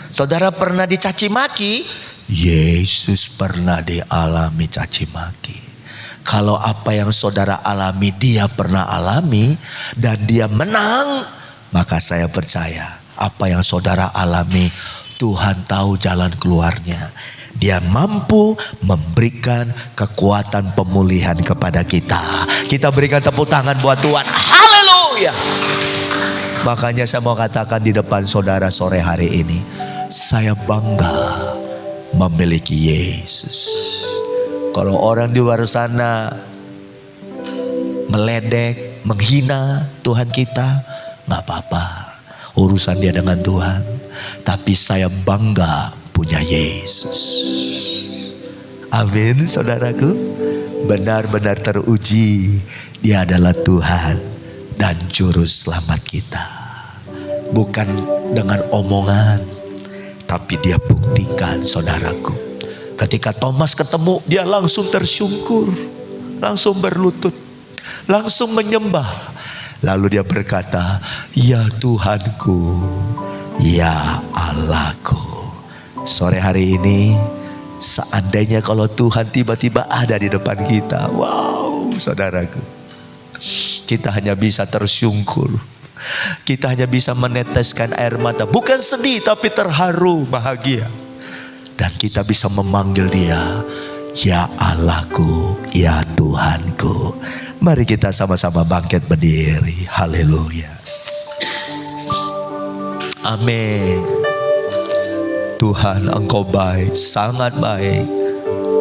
Saudara pernah dicaci maki? Yesus pernah dialami caci maki. Kalau apa yang saudara alami dia pernah alami dan dia menang, maka saya percaya apa yang saudara alami Tuhan tahu jalan keluarnya. Dia mampu memberikan kekuatan pemulihan kepada kita. Kita berikan tepuk tangan buat Tuhan. Haleluya. Makanya saya mau katakan di depan saudara sore hari ini, saya bangga memiliki Yesus. Kalau orang di luar sana meledek, menghina Tuhan kita, nggak apa-apa, urusan dia dengan Tuhan. Tapi saya bangga punya Yesus. Amin, saudaraku. Benar-benar teruji, Dia adalah Tuhan dan Juru Selamat kita. Bukan dengan omongan, tapi Dia buktikan, saudaraku. Ketika Thomas ketemu, dia langsung tersungkur, langsung berlutut, langsung menyembah. Lalu dia berkata, "Ya Tuhanku, ya Allahku." Sore hari ini, seandainya kalau Tuhan tiba-tiba ada di depan kita, wow, saudaraku, kita hanya bisa tersungkur. Kita hanya bisa meneteskan air mata, bukan sedih tapi terharu, bahagia. Dan kita bisa memanggil Dia, "Ya Allahku, ya Tuhanku." Mari kita sama-sama bangkit berdiri. Haleluya. Amin. Tuhan, Engkau baik, sangat baik,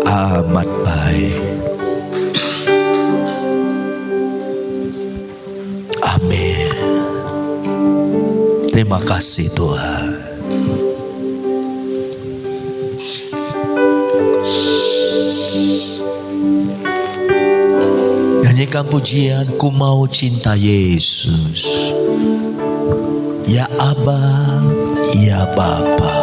amat baik. Amin. Terima kasih Tuhan. Nyanyikan pujian, ku mau cinta Yesus. Ya Aba, ya Bapa.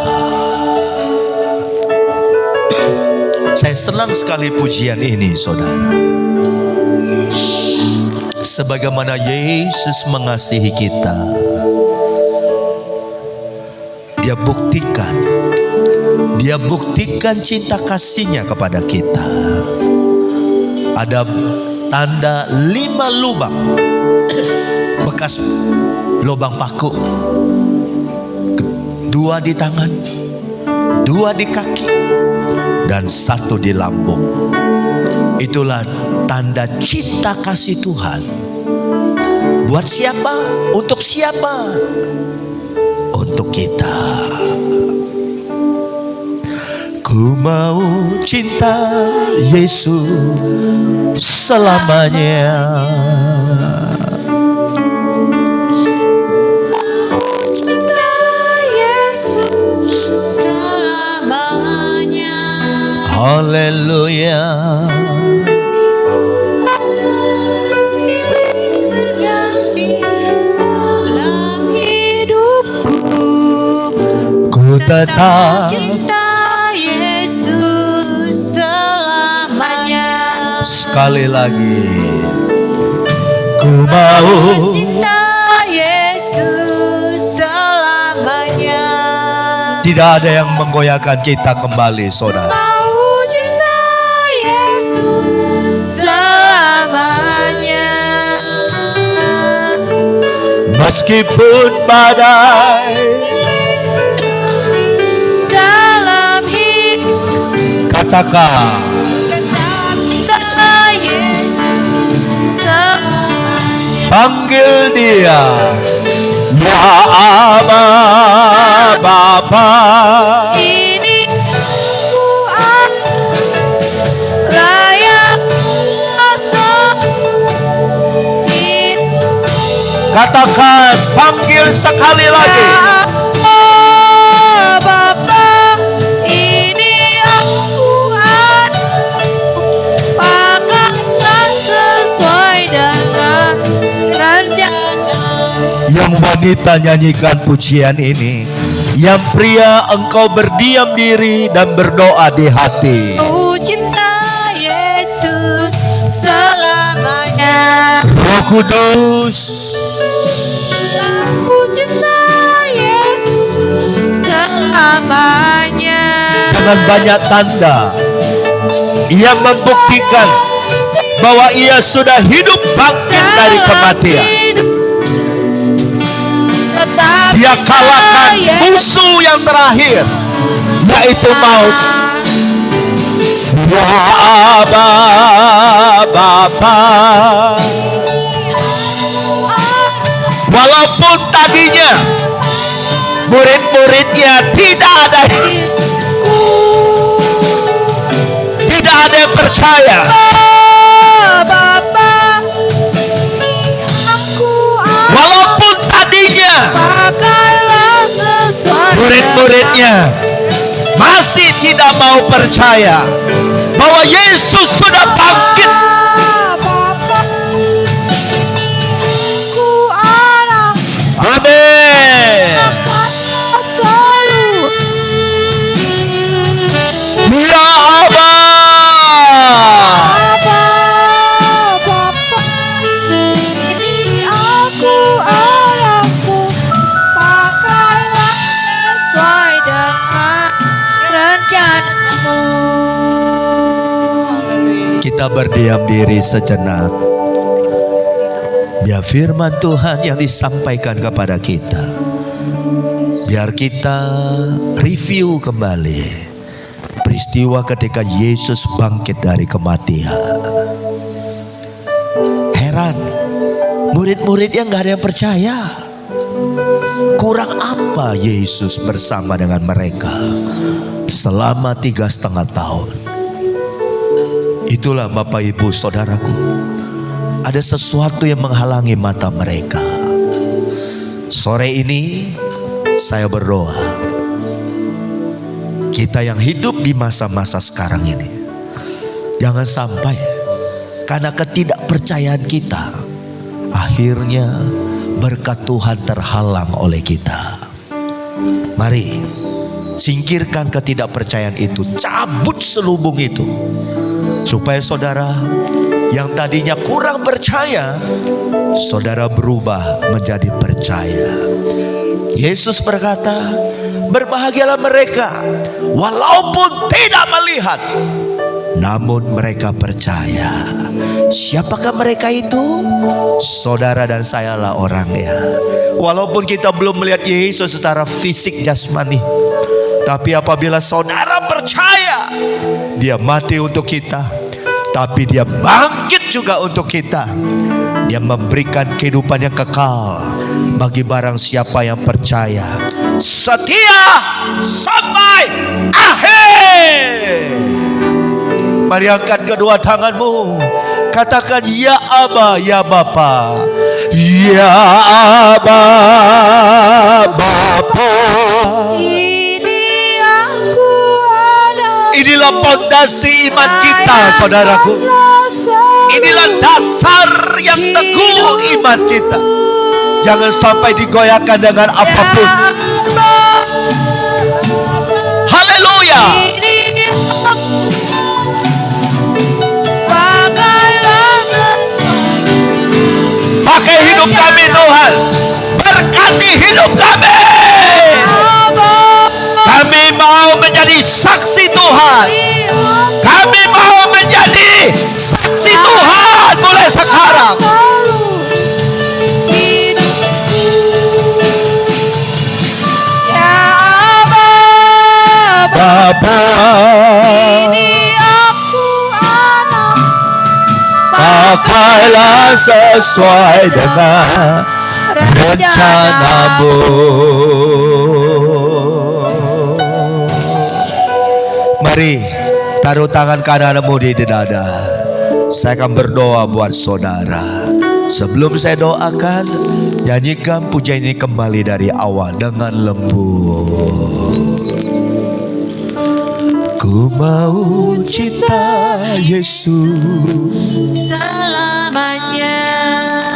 Saya senang sekali pujian ini, saudara. Sebagaimana Yesus mengasihi kita, Dia buktikan cinta kasih-Nya kepada kita. Ada tanda 5 lubang, bekas lubang paku, 2 di tangan, 2 di kaki, dan 1 di lambung. Itulah tanda cinta kasih Tuhan. Buat siapa? Untuk siapa? Untuk kita. Ku mau cinta Yesus selamanya. Cinta Yesus selamanya. Haleluya. Tetap cinta Yesus selamanya. Sekali lagi, ku mau cinta Yesus selamanya. Tidak ada yang menggoyahkan kita kembali, saudara. Mau cinta Yesus selamanya. Meskipun badai katakan, panggil Dia, ya Aba, Bapa. Ini ku layak masuk. Katakan, panggil sekali lagi. Yang wanita nyanyikan pujian ini, yang pria engkau berdiam diri dan berdoa di hati. Ku cinta Yesus selamanya. Roh Kudus, ku cinta Yesus selamanya. dengan banyak tanda, Ia membuktikan bahwa Ia sudah hidup bangkit dari kematian. Dia kalahkan musuh yang terakhir, yaitu maut. Ya Aba, Bapa. Walaupun tadi tadinya murid-muridnya tidak ada yang percaya. Bapa, aku Walaupun tadinya pakailah sesuai murid-muridnya masih tidak mau percaya bahwa Yesus sudah bangkit. Bapa, aku anak Amin. selalu. Ya Aba. Bapa, ini aku anakmu, pakailah sesuai dengan rencanamu. Kita berdiam diri sejenak. Biar firman Tuhan yang disampaikan kepada kita, biar kita review kembali peristiwa ketika Yesus bangkit dari kematian. Heran, murid-muridnya nggak ada yang percaya. Kurang apa Yesus bersama dengan mereka selama 3,5 tahun? Itulah Bapak Ibu Saudaraku, ada sesuatu yang menghalangi mata mereka. Sore ini saya berdoa, kita yang hidup di masa-masa sekarang ini, jangan sampai karena ketidakpercayaan kita, akhirnya berkat Tuhan terhalang oleh kita. Mari singkirkan ketidakpercayaan itu, cabut selubung itu, supaya saudara yang tadinya kurang percaya, saudara berubah menjadi percaya. Yesus berkata, berbahagialah mereka walaupun tidak melihat, namun mereka percaya. Siapakah mereka itu? Saudara dan sayalah orangnya. Walaupun kita belum melihat Yesus secara fisik jasmani, tapi apabila saudara percaya, dia mati untuk kita, tapi dia bangkit juga untuk kita. Dia memberikan kehidupan yang kekal bagi barang siapa yang percaya, setia sampai akhir. Mari angkat kedua tanganmu, katakan ya Aba, ya Bapa, ya Aba, Bapa. Ini aku anak. Inilah pondasi iman kita, saudaraku. Inilah dasar yang teguh iman kita. Jangan sampai digoyahkan dengan apapun. Haleluya. Pakai hidup kami Tuhan, berkati hidup kami. Kami mau menjadi saksi Tuhan. Kami mau menjadi saksi Tuhan mulai sekarang. Bapa, Ini aku anak. pakailah sesuai dengan rencanamu. Mari taruh tangan kananmu di dada. Saya akan berdoa buat saudara. Sebelum saya doakan, nyanyikan pujian ini kembali dari awal dengan lembut. Ku mau cinta Yesus Selamanya.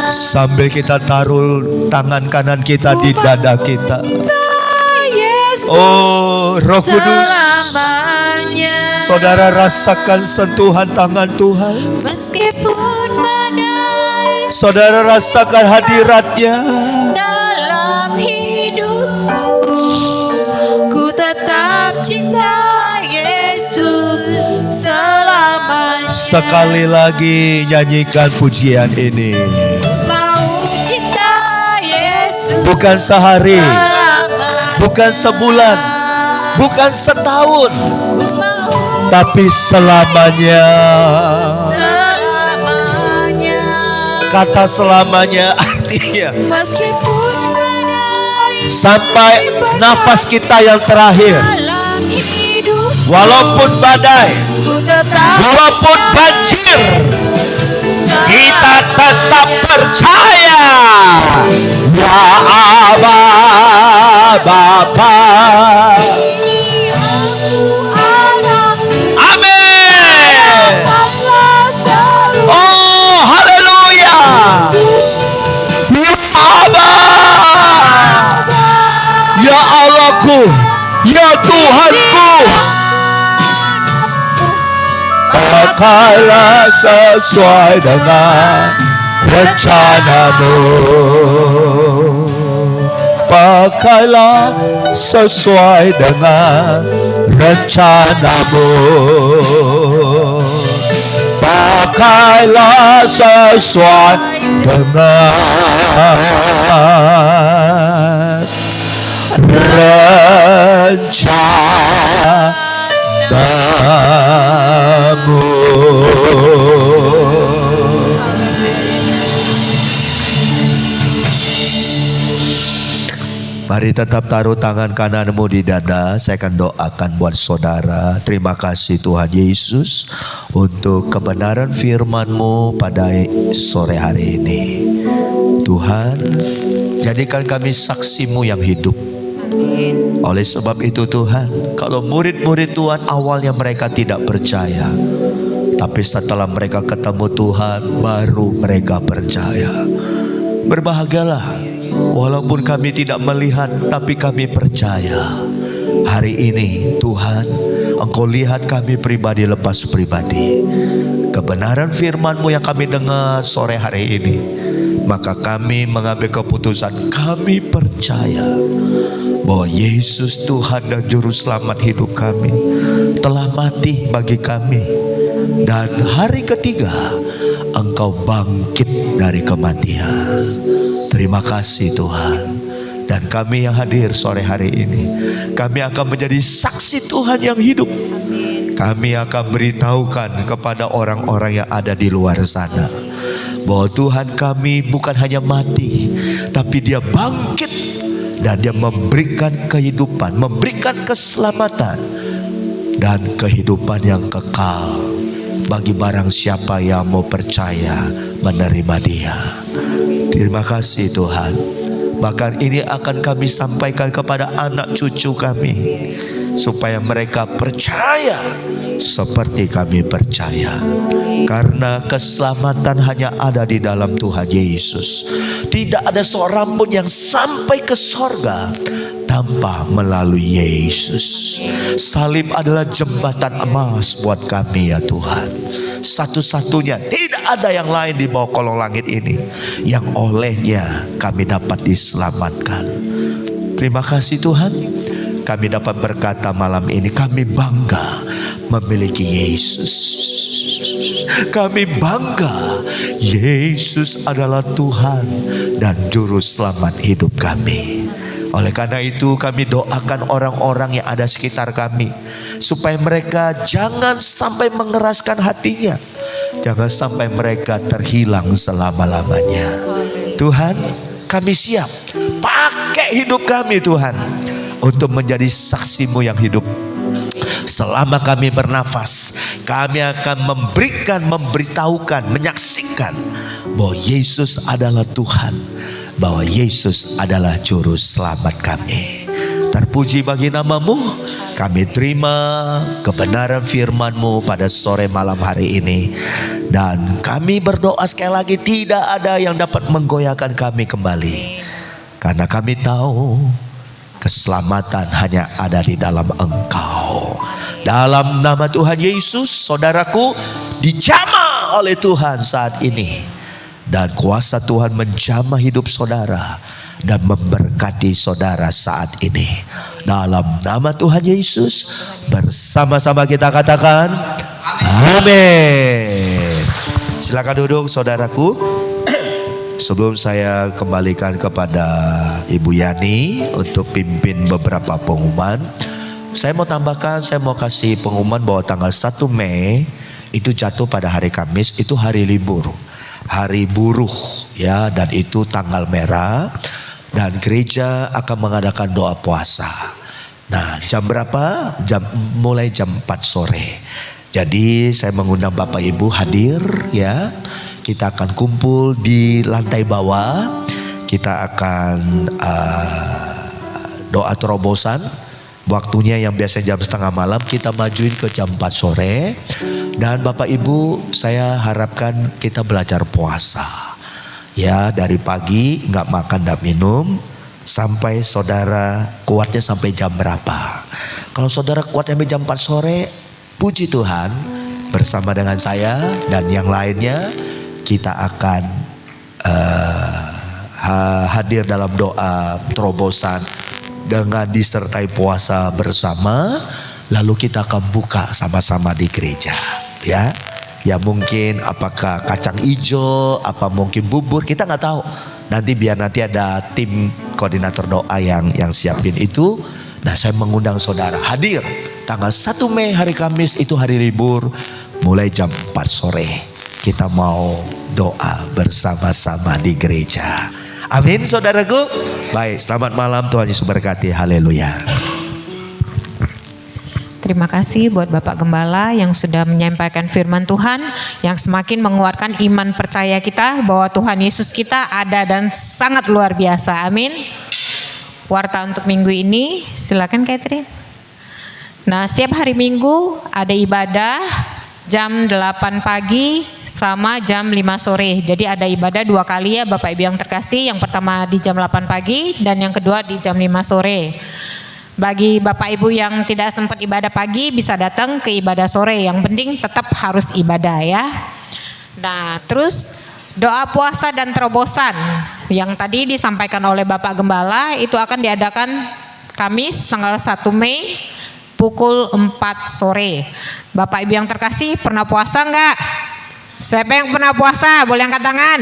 sambil kita taruh tangan kanan kita di dada kita. Yesus Oh Roh Kudus, selamanya. saudara rasakan sentuhan tangan Tuhan. Meskipun badai Saudara rasakan hadiratnya. dalam hidupku, ku tetap cinta Yesus selamanya. Sekali lagi nyanyikan pujian ini. Mau cinta Yesus Bukan sehari, selamanya. bukan sebulan, bukan setahun, Ku mau tapi selamanya. selamanya. Kata selamanya artinya Meskipun badai sampai nafas kita yang terakhir. dalam hidup Walaupun badai, ku tetap walaupun banjir, kita tetap percaya. Ya Aba Bapa. Amin. Oh, haleluya. Ya Aba. Ya Allahku, ya Tuhanku. Pakailah sesuai dengan rencanamu. Pakailah sesuai dengan rencanamu. Pakailah sesuai dengan rencanamu. Mari tetap taruh tangan kananmu di dada. Saya akan doakan buat saudara. Terima kasih Tuhan Yesus untuk kebenaran firman-Mu pada sore hari ini. Tuhan, jadikan kami saksi-Mu yang hidup. Oleh sebab itu Tuhan, kalau murid-murid Tuhan awalnya mereka tidak percaya, tapi setelah mereka ketemu Tuhan, baru mereka percaya. Berbahagialah. Walaupun kami tidak melihat, tapi kami percaya. Hari ini Tuhan, Engkau lihat kami pribadi lepas pribadi. Kebenaran firman-Mu yang kami dengar sore hari ini, maka kami mengambil keputusan. Kami percaya bahwa Yesus Tuhan dan Juru Selamat hidup kami telah mati bagi kami, dan hari ketiga Engkau bangkit dari kematian. Terima kasih Tuhan. Dan kami yang hadir sore hari ini, kami akan menjadi saksi Tuhan yang hidup. Kami akan beritahukan kepada orang-orang yang ada di luar sana bahwa Tuhan kami bukan hanya mati, tapi Dia bangkit dan Dia memberikan kehidupan, memberikan keselamatan dan kehidupan yang kekal bagi barang siapa yang mau percaya menerima Dia. Terima kasih Tuhan. Bahkan ini akan kami sampaikan kepada anak cucu kami, supaya mereka percaya seperti kami percaya. Karena keselamatan hanya ada di dalam Tuhan Yesus. Tidak ada seorang pun yang sampai ke sorga tanpa melalui Yesus. Salib adalah jembatan emas buat kami ya Tuhan. Satu-satunya, tidak ada yang lain di bawah kolong langit ini yang olehnya kami dapat diselamatkan. Terima kasih Tuhan. Kami dapat berkata malam ini, kami bangga memiliki Yesus. Kami bangga Yesus adalah Tuhan dan Juru Selamat hidup kami. Oleh karena itu kami doakan orang-orang yang ada sekitar kami, supaya mereka jangan sampai mengeraskan hatinya. Jangan sampai mereka terhilang selama-lamanya. Tuhan, kami siap pakai hidup kami Tuhan, untuk menjadi saksi-Mu yang hidup. Selama kami bernafas, kami akan memberikan, memberitahukan, menyaksikan bahwa Yesus adalah Tuhan, bahwa Yesus adalah Juru Selamat kami. Terpuji bagi nama-Mu. Kami terima kebenaran firman-Mu pada sore malam hari ini. Dan kami berdoa sekali lagi, tidak ada yang dapat menggoyahkan kami kembali. Karena kami tahu keselamatan hanya ada di dalam Engkau. Dalam nama Tuhan Yesus, saudaraku dijamah oleh Tuhan saat ini. Dan kuasa Tuhan menjamah hidup saudara dan memberkati saudara saat ini. Dalam nama Tuhan Yesus, bersama-sama kita katakan amin. Silakan duduk saudaraku. Sebelum saya kembalikan kepada Ibu Yani untuk pimpin beberapa pengumuman, saya mau tambahkan, saya mau kasih pengumuman bahwa tanggal 1 Mei itu jatuh pada hari Kamis, itu hari libur, hari buruh ya, dan itu tanggal merah. dan gereja akan mengadakan doa puasa. Nah, jam berapa? Mulai jam 4 sore. Jadi saya mengundang Bapak Ibu hadir ya. Kita akan kumpul di lantai bawah. Kita akan doa terobosan. Waktunya yang biasa jam setengah malam, kita majuin ke jam 4 sore. Dan Bapak Ibu, saya harapkan kita belajar puasa. Ya, dari pagi nggak makan dan minum sampai saudara kuatnya sampai jam berapa. Kalau saudara kuat sampai jam 4 sore, puji Tuhan, bersama dengan saya dan yang lainnya kita akan hadir dalam doa terobosan dengan disertai puasa bersama. Lalu kita akan buka sama-sama di gereja, ya. Ya mungkin apakah kacang hijau, apa mungkin bubur, kita nggak tahu. Nanti biar nanti ada tim koordinator doa yang siapin itu. Nah, saya mengundang saudara hadir tanggal 1 Mei hari Kamis, itu hari libur, mulai jam 4 sore. Kita mau doa bersama-sama di gereja. Amin saudaraku. Baik, selamat malam, Tuhan Yesus berkati. Haleluya. Terima kasih buat Bapak Gembala yang sudah menyampaikan firman Tuhan, yang semakin menguatkan iman percaya kita bahwa Tuhan Yesus kita ada dan sangat luar biasa. Amin. Warta untuk minggu ini, silakan Catherine. Nah, setiap hari Minggu ada ibadah jam 8 pagi sama jam 5 sore. Jadi ada ibadah 2 kali ya Bapak Ibu yang terkasih. Yang pertama di jam 8 pagi dan yang kedua di jam 5 sore. Bagi Bapak Ibu yang tidak sempat ibadah pagi bisa datang ke ibadah sore. Yang penting tetap harus ibadah ya. Nah, terus doa puasa dan terobosan yang tadi disampaikan oleh Bapak Gembala itu akan diadakan Kamis tanggal 1 Mei pukul 4 sore. Bapak Ibu yang terkasih, pernah puasa enggak? Siapa yang pernah puasa? Boleh angkat tangan.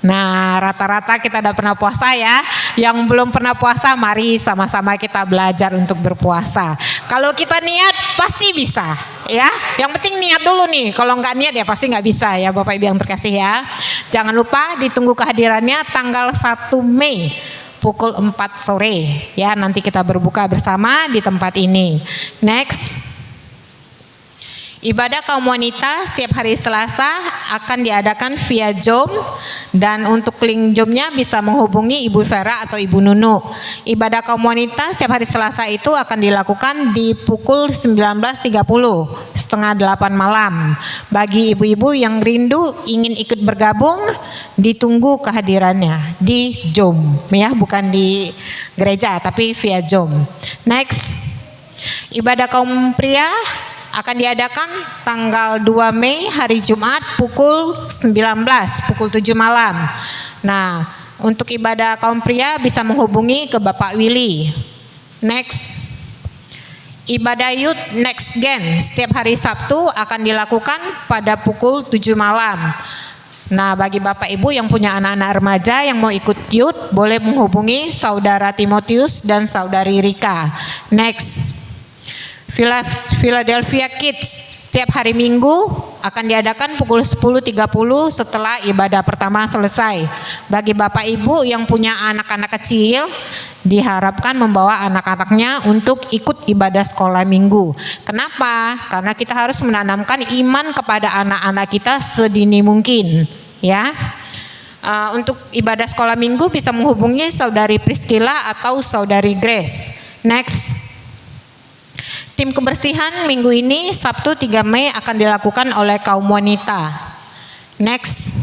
Nah, rata-rata kita udah pernah puasa ya. Yang belum pernah puasa, mari sama-sama kita belajar untuk berpuasa. Kalau kita niat, pasti bisa ya. Yang penting niat dulu nih. Kalau nggak niat ya pasti nggak bisa ya Bapak Ibu yang terkasih ya. Jangan lupa ditunggu kehadirannya tanggal 1 Mei pukul 4 sore ya. Nanti kita berbuka bersama di tempat ini. Next. Ibadah kaum wanita setiap hari Selasa akan diadakan via Zoom, dan untuk link Zoom-nya bisa menghubungi Ibu Vera atau Ibu Nunu. Ibadah kaum wanita setiap hari Selasa itu akan dilakukan di pukul 19.30, setengah 8 malam. Bagi ibu-ibu yang rindu ingin ikut bergabung, ditunggu kehadirannya di Zoom ya, bukan di gereja tapi via Zoom. Next. Ibadah kaum pria akan diadakan tanggal 2 Mei hari Jumat pukul 19, pukul 7 malam. Nah, untuk ibadah kaum pria bisa menghubungi ke Bapak Willy. Next. Ibadah Youth Next Gen setiap hari Sabtu akan dilakukan pada pukul 7 malam. Nah, bagi Bapak Ibu yang punya anak-anak remaja yang mau ikut youth, boleh menghubungi Saudara Timotius dan Saudari Rika. Next. Philadelphia Kids setiap hari Minggu akan diadakan pukul 10.30 setelah ibadah pertama selesai. Bagi Bapak Ibu yang punya anak-anak kecil, diharapkan membawa anak-anaknya untuk ikut ibadah sekolah minggu. Kenapa? Karena kita harus menanamkan iman kepada anak-anak kita sedini mungkin ya. Untuk ibadah sekolah minggu bisa menghubungi Saudari Priscilla atau Saudari Grace. Next. Tim kebersihan minggu ini Sabtu 3 Mei akan dilakukan oleh kaum wanita. Next.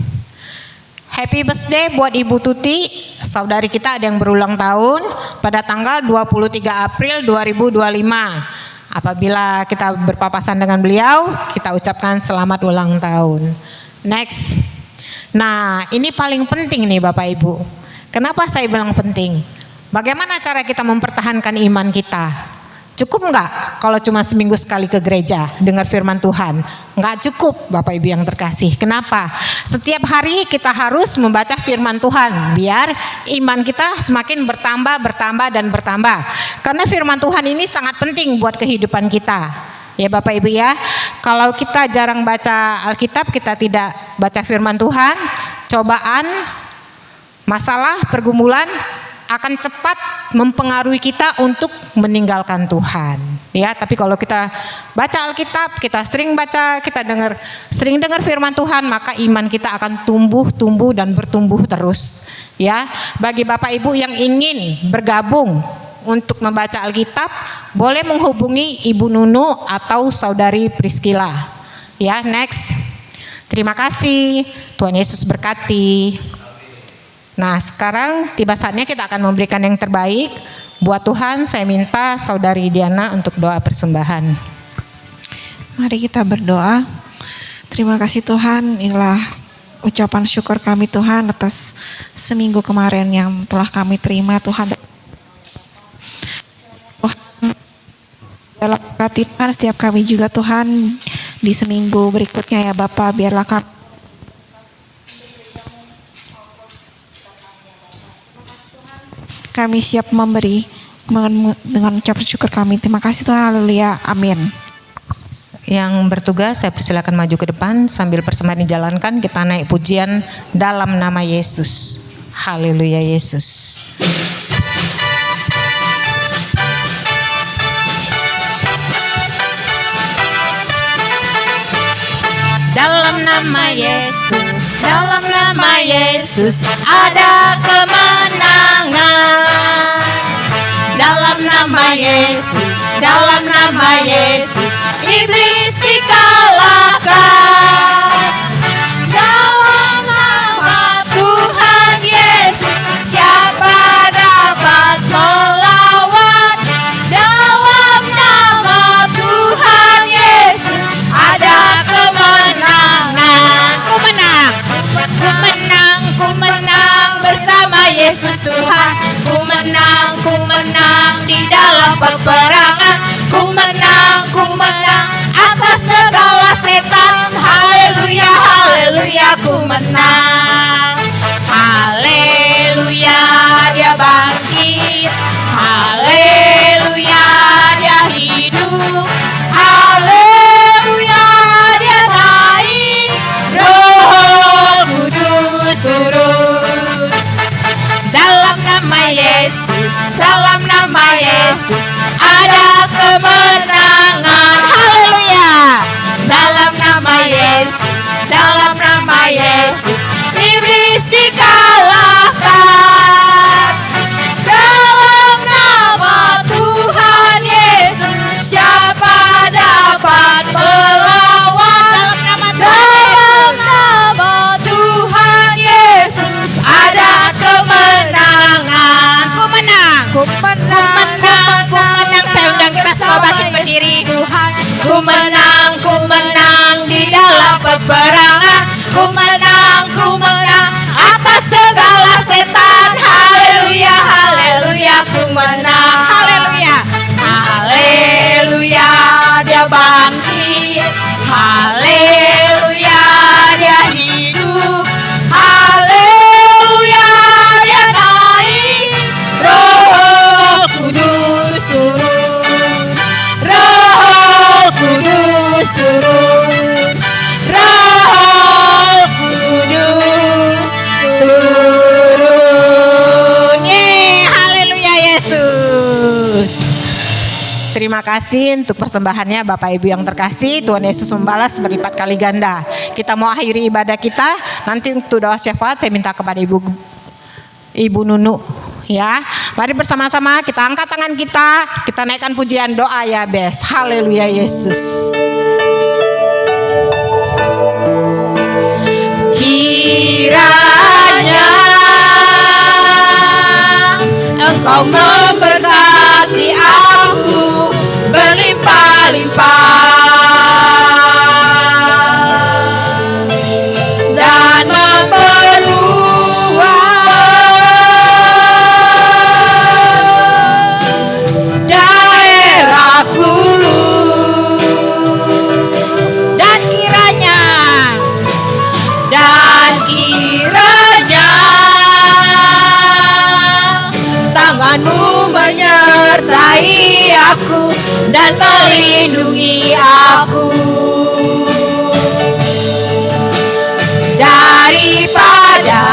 Happy birthday buat Ibu Tuti, saudari kita ada yang berulang tahun pada tanggal 23 April 2025. Apabila kita berpapasan dengan beliau, kita ucapkan selamat ulang tahun. Next. Nah, ini paling penting nih Bapak Ibu. Kenapa saya bilang penting? Bagaimana cara kita mempertahankan iman kita? Cukup enggak kalau cuma seminggu sekali ke gereja dengar firman Tuhan? Enggak cukup Bapak Ibu yang terkasih. Kenapa? Setiap hari kita harus membaca firman Tuhan biar iman kita semakin bertambah. Karena firman Tuhan ini sangat penting buat kehidupan kita. Ya Bapak Ibu ya. Kalau kita jarang baca Alkitab, kita tidak baca firman Tuhan, cobaan Masalah pergumulan akan cepat mempengaruhi kita untuk meninggalkan Tuhan. Ya, tapi kalau kita baca Alkitab, kita sering baca, sering dengar firman Tuhan, maka iman kita akan tumbuh dan bertumbuh terus. Ya, bagi Bapak Ibu yang ingin bergabung untuk membaca Alkitab, boleh menghubungi Ibu Nunu atau Saudari Priscilla. Ya, next. Terima kasih. Tuhan Yesus berkati. Nah, sekarang tiba saatnya kita akan memberikan yang terbaik buat Tuhan. Saya minta Saudari Diana untuk doa persembahan. Mari kita berdoa. Terima kasih Tuhan, inilah ucapan syukur kami Tuhan atas seminggu kemarin yang telah kami terima Tuhan. Dalam berkati Tuhan setiap kami juga Tuhan di seminggu berikutnya ya Bapak, biarlah kami siap memberi dengan ucapan syukur kami. Terima kasih Tuhan, haleluya, amin. Yang bertugas saya persilakan maju ke depan sambil persembahan dijalankan, kita naik pujian dalam nama Yesus. Haleluya Yesus. Dalam nama Yesus, dalam nama Yesus ada kemenangan. Dalam nama Yesus, dalam nama Yesus iblis dikalahkan. Dalam nama Tuhan Yesus siapa dapat melawan? Dalam nama Tuhan Yesus ada kemenangan. Ku menang bersama Yesus Tuhan. Ku menang di dalam peperangan. Ku menang atas segala setan. Haleluya, haleluya, ku menang. Haleluya, dia bangkit. Haleluya, dia hidup. Haleluya, dia naik. Roh Kudus turun. Dalam nama Yesus, dalam nama Yesus ada kemenangan. Haleluya. Dalam nama Yesus, dalam nama Yesus iblis dikalahkan. Dalam nama Tuhan Yesus siapa dapat melawan? Dalam nama Tuhan Yesus ada kemenangan. Ku menang. Saya undang kita semua bangkit berdiri. Ku menang di dalam peperangan. Ku menang atas segala setan. Haleluya, haleluya, ku menang. Haleluya, haleluya, dia bangkit. Haleluya, dia hidup. Haleluya, dia naik. Roh Kudus turun. Roh Kudus turun. Roh Kudus turun. Haleluya Yesus. Terima kasih untuk persembahannya Bapak Ibu yang terkasih. Tuhan Yesus membalas berlipat kali ganda. Kita mau akhiri ibadah kita. Nanti untuk doa syafaat saya minta kepada Ibu Nunu. Ya, mari bersama-sama kita angkat tangan kita naikkan pujian doa ya Bes. Haleluya Yesus. Kiranya Engkau memberkati aku berlimpah-limpah dan memperluas daerahku. Dan kiranya tanganmu menyertai aku dan melindungi aku daripada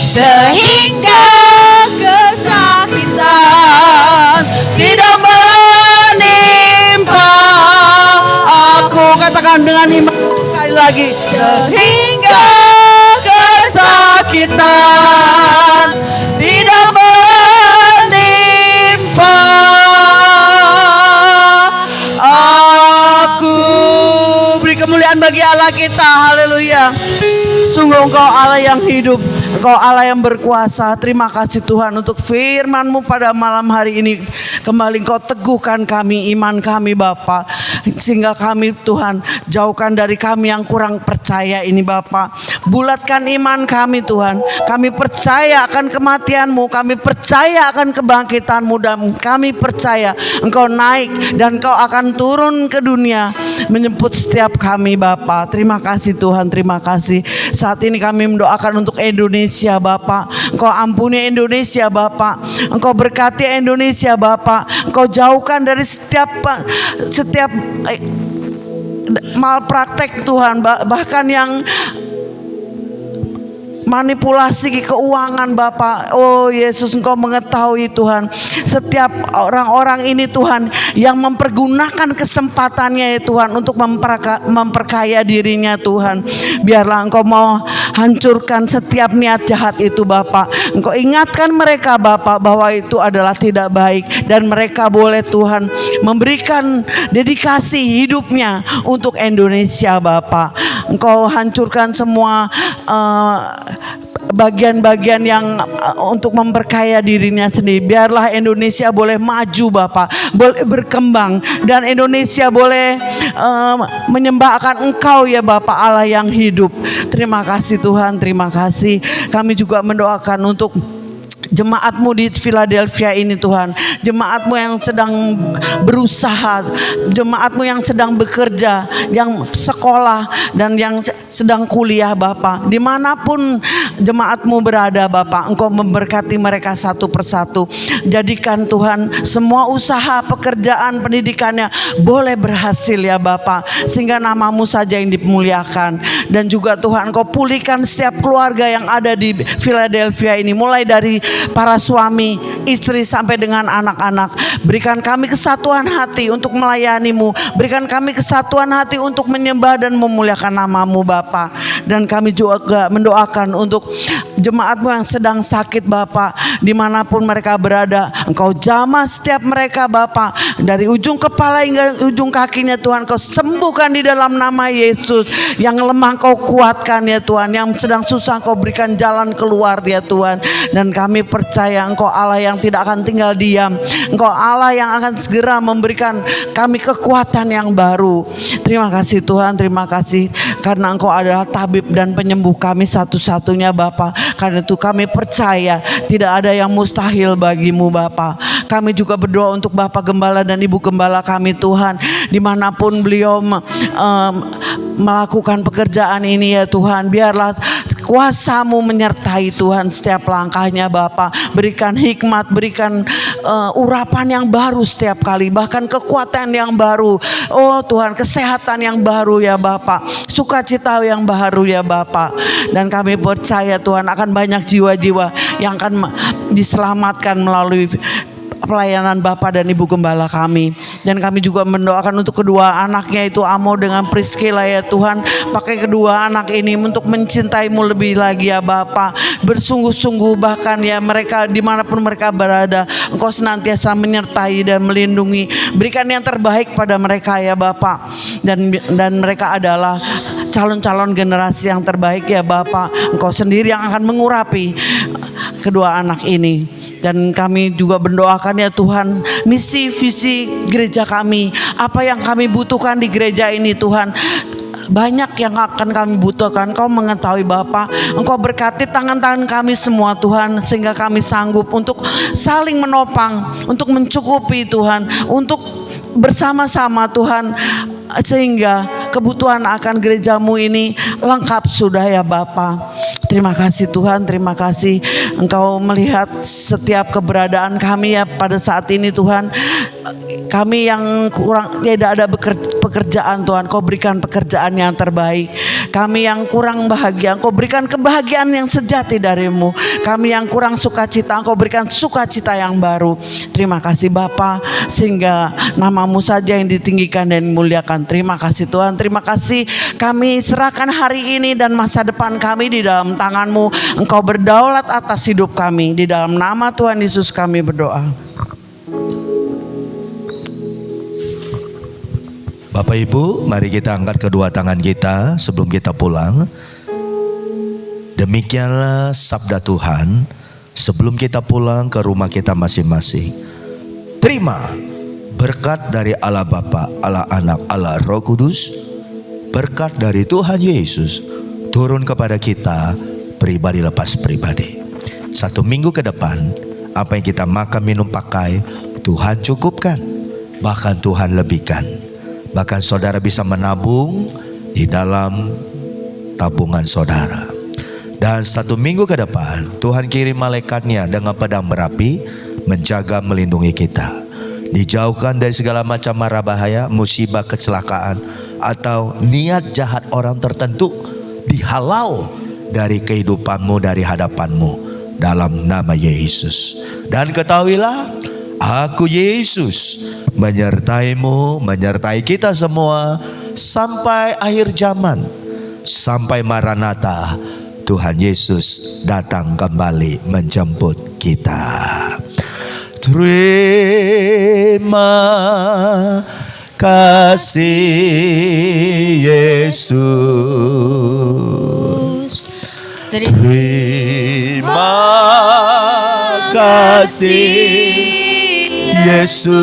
sehingga kesakitan tidak menimpa aku. Katakan dengan iman sekali lagi, sehingga kesakitan tidak menimpa aku. Beri kemuliaan bagi Allah kita. Haleluya. Sungguh Engkau Allah yang hidup, Engkau Allah yang berkuasa. Terima kasih Tuhan untuk firman-Mu pada malam hari ini. Kembali Engkau teguhkan kami, iman kami Bapa, sehingga kami Tuhan jauhkan dari kami yang kurang percaya ini Bapa. Bulatkan iman kami Tuhan. Kami percaya akan kematian-Mu, kami percaya akan kebangkitan-Mu, dan kami percaya Engkau naik dan Engkau akan turun ke dunia menjemput setiap kami Bapa. Terima kasih Tuhan, terima kasih. Saat ini kami mendoakan untuk Indonesia Bapa. Engkau ampuni Indonesia Bapa. Engkau berkati Indonesia Bapa. Engkau jauhkan dari setiap malpraktek Tuhan, bahkan yang manipulasi keuangan Bapak. Oh Yesus, Engkau mengetahui Tuhan setiap orang-orang ini Tuhan yang mempergunakan kesempatannya ya Tuhan untuk memperkaya dirinya Tuhan. Biarlah Engkau mau hancurkan setiap niat jahat itu Bapak. Engkau ingatkan mereka Bapak bahwa itu adalah tidak baik, dan mereka boleh Tuhan memberikan dedikasi hidupnya untuk Indonesia Bapak. Engkau hancurkan semua bagian-bagian yang untuk memperkaya dirinya sendiri. Biarlah Indonesia boleh maju Bapak, boleh berkembang, dan Indonesia boleh menyembahkan Engkau ya Bapak Allah yang hidup. Terima kasih Tuhan, terima kasih. Kami juga mendoakan untuk jemaat-Mu di Philadelphia ini Tuhan, jemaat-Mu yang sedang berusaha, jemaat-Mu yang sedang bekerja, yang sekolah dan yang sedang kuliah Bapak. Dimanapun jemaat-Mu berada Bapak, Engkau memberkati mereka satu persatu. Jadikan Tuhan semua usaha, pekerjaan, pendidikannya boleh berhasil ya Bapak, sehingga nama-Mu saja yang dimuliakan. Dan juga Tuhan, Engkau pulihkan setiap keluarga yang ada di Philadelphia ini, mulai dari para suami, istri sampai dengan anak-anak. Berikan kami kesatuan hati untuk melayani-Mu. Berikan kami kesatuan hati untuk menyembah dan memuliakan nama-Mu Bapa. Dan kami juga mendoakan untuk jemaat-Mu yang sedang sakit Bapa, dimanapun mereka berada. Engkau jamah setiap mereka Bapa, dari ujung kepala hingga ujung kakinya Tuhan. Engkau sembuhkan di dalam nama Yesus. Yang lemah Engkau kuatkan ya Tuhan, yang sedang susah Engkau berikan jalan keluar ya Tuhan. Dan kami percaya Engkau Allah yang tidak akan tinggal diam. Engkau Allah yang akan segera memberikan kami kekuatan yang baru. Terima kasih Tuhan, terima kasih, karena Engkau adalah tabib dan penyembuh kami satu-satunya Bapa. Karena itu kami percaya tidak ada yang mustahil bagi-Mu Bapa. Kami juga berdoa untuk Bapak Gembala dan Ibu Gembala kami Tuhan, dimanapun beliau melakukan pekerjaan ini ya Tuhan. Biarlah kuasa-Mu menyertai Tuhan setiap langkahnya Bapa. Berikan hikmat, berikan urapan yang baru setiap kali, bahkan kekuatan yang baru. Oh Tuhan, kesehatan yang baru ya Bapa, sukacita yang baru ya Bapa. Dan kami percaya Tuhan akan banyak jiwa-jiwa yang akan diselamatkan melalui pelayanan Bapak dan Ibu Gembala kami. Dan kami juga mendoakan untuk kedua anaknya, itu Amo dengan Priscilla ya Tuhan. Pakai kedua anak ini untuk mencintai-Mu lebih lagi ya Bapak. Bersungguh-sungguh bahkan ya mereka dimanapun mereka berada, Engkau senantiasa menyertai dan melindungi. Berikan yang terbaik pada mereka ya Bapak. Dan mereka adalah calon-calon generasi yang terbaik ya Bapak. Engkau sendiri yang akan mengurapi kedua anak ini. Dan kami juga mendoakan ya Tuhan, misi visi gereja kami, apa yang kami butuhkan di gereja ini Tuhan, banyak yang akan kami butuhkan. Kau mengetahui Bapa. Engkau berkati tangan-tangan kami semua Tuhan, sehingga kami sanggup untuk saling menopang, untuk mencukupi Tuhan, untuk bersama-sama Tuhan, sehingga kebutuhan akan gereja-Mu ini lengkap sudah ya Bapa. Terima kasih Tuhan, terima kasih Engkau melihat setiap keberadaan kami ya pada saat ini Tuhan. Kami yang kurang tidak ada pekerjaan Tuhan, Kau berikan pekerjaan yang terbaik. Kami yang kurang bahagia, Engkau berikan kebahagiaan yang sejati darimu. Kami yang kurang sukacita, Engkau berikan sukacita yang baru. Terima kasih Bapa, sehingga namamu saja yang ditinggikan dan dimuliakan. Terima kasih Tuhan, terima kasih. Kami serahkan hari ini dan masa depan kami di dalam tangan-Mu. Engkau berdaulat atas hidup kami. Di dalam nama Tuhan Yesus kami berdoa. Bapak Ibu, mari kita angkat kedua tangan kita sebelum kita pulang. Demikianlah sabda Tuhan sebelum kita pulang ke rumah kita masing-masing. Terima berkat dari Allah Bapa, Allah Anak, Allah Roh Kudus. Berkat dari Tuhan Yesus turun kepada kita pribadi lepas pribadi. 1 minggu ke depan, apa yang kita makan, minum, pakai, Tuhan cukupkan. Bahkan Tuhan lebihkan. Bahkan saudara bisa menabung di dalam tabungan saudara. Dan 1 minggu ke depan, Tuhan kirim malaikatnya dengan pedang berapi, menjaga, melindungi kita. Dijauhkan dari segala macam mara bahaya, musibah, kecelakaan, atau niat jahat orang tertentu. Dihalau dari kehidupanmu, dari hadapanmu, dalam nama Yesus. Dan ketahuilah, Aku Yesus menyertaimu, menyertai kita semua sampai akhir zaman, sampai Maranatha, Tuhan Yesus datang kembali menjemput kita. Terima kasih Yesus. Terima kasih Yesus.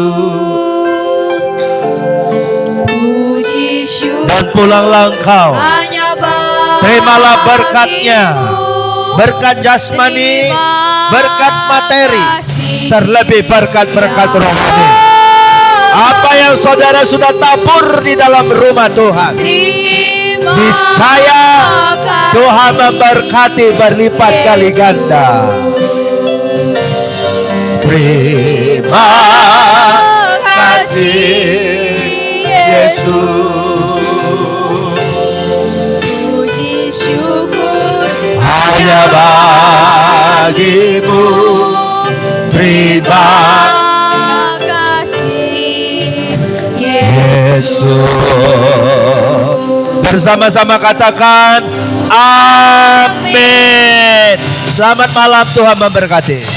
Puji syukur Dan pulanglah engkau, hanya terimalah berkatnya, berkat jasmani, berkat materi, terlebih berkat-berkat rohani. Apa yang saudara sudah tabur di dalam rumah Tuhan, niscaya Tuhan memberkati berlipat kali ganda. Terima kasih Yesus. puji syukur Hanya bagimu. Terima kasih Yesus. Bersama-sama katakan amin. Selamat malam, Tuhan memberkati.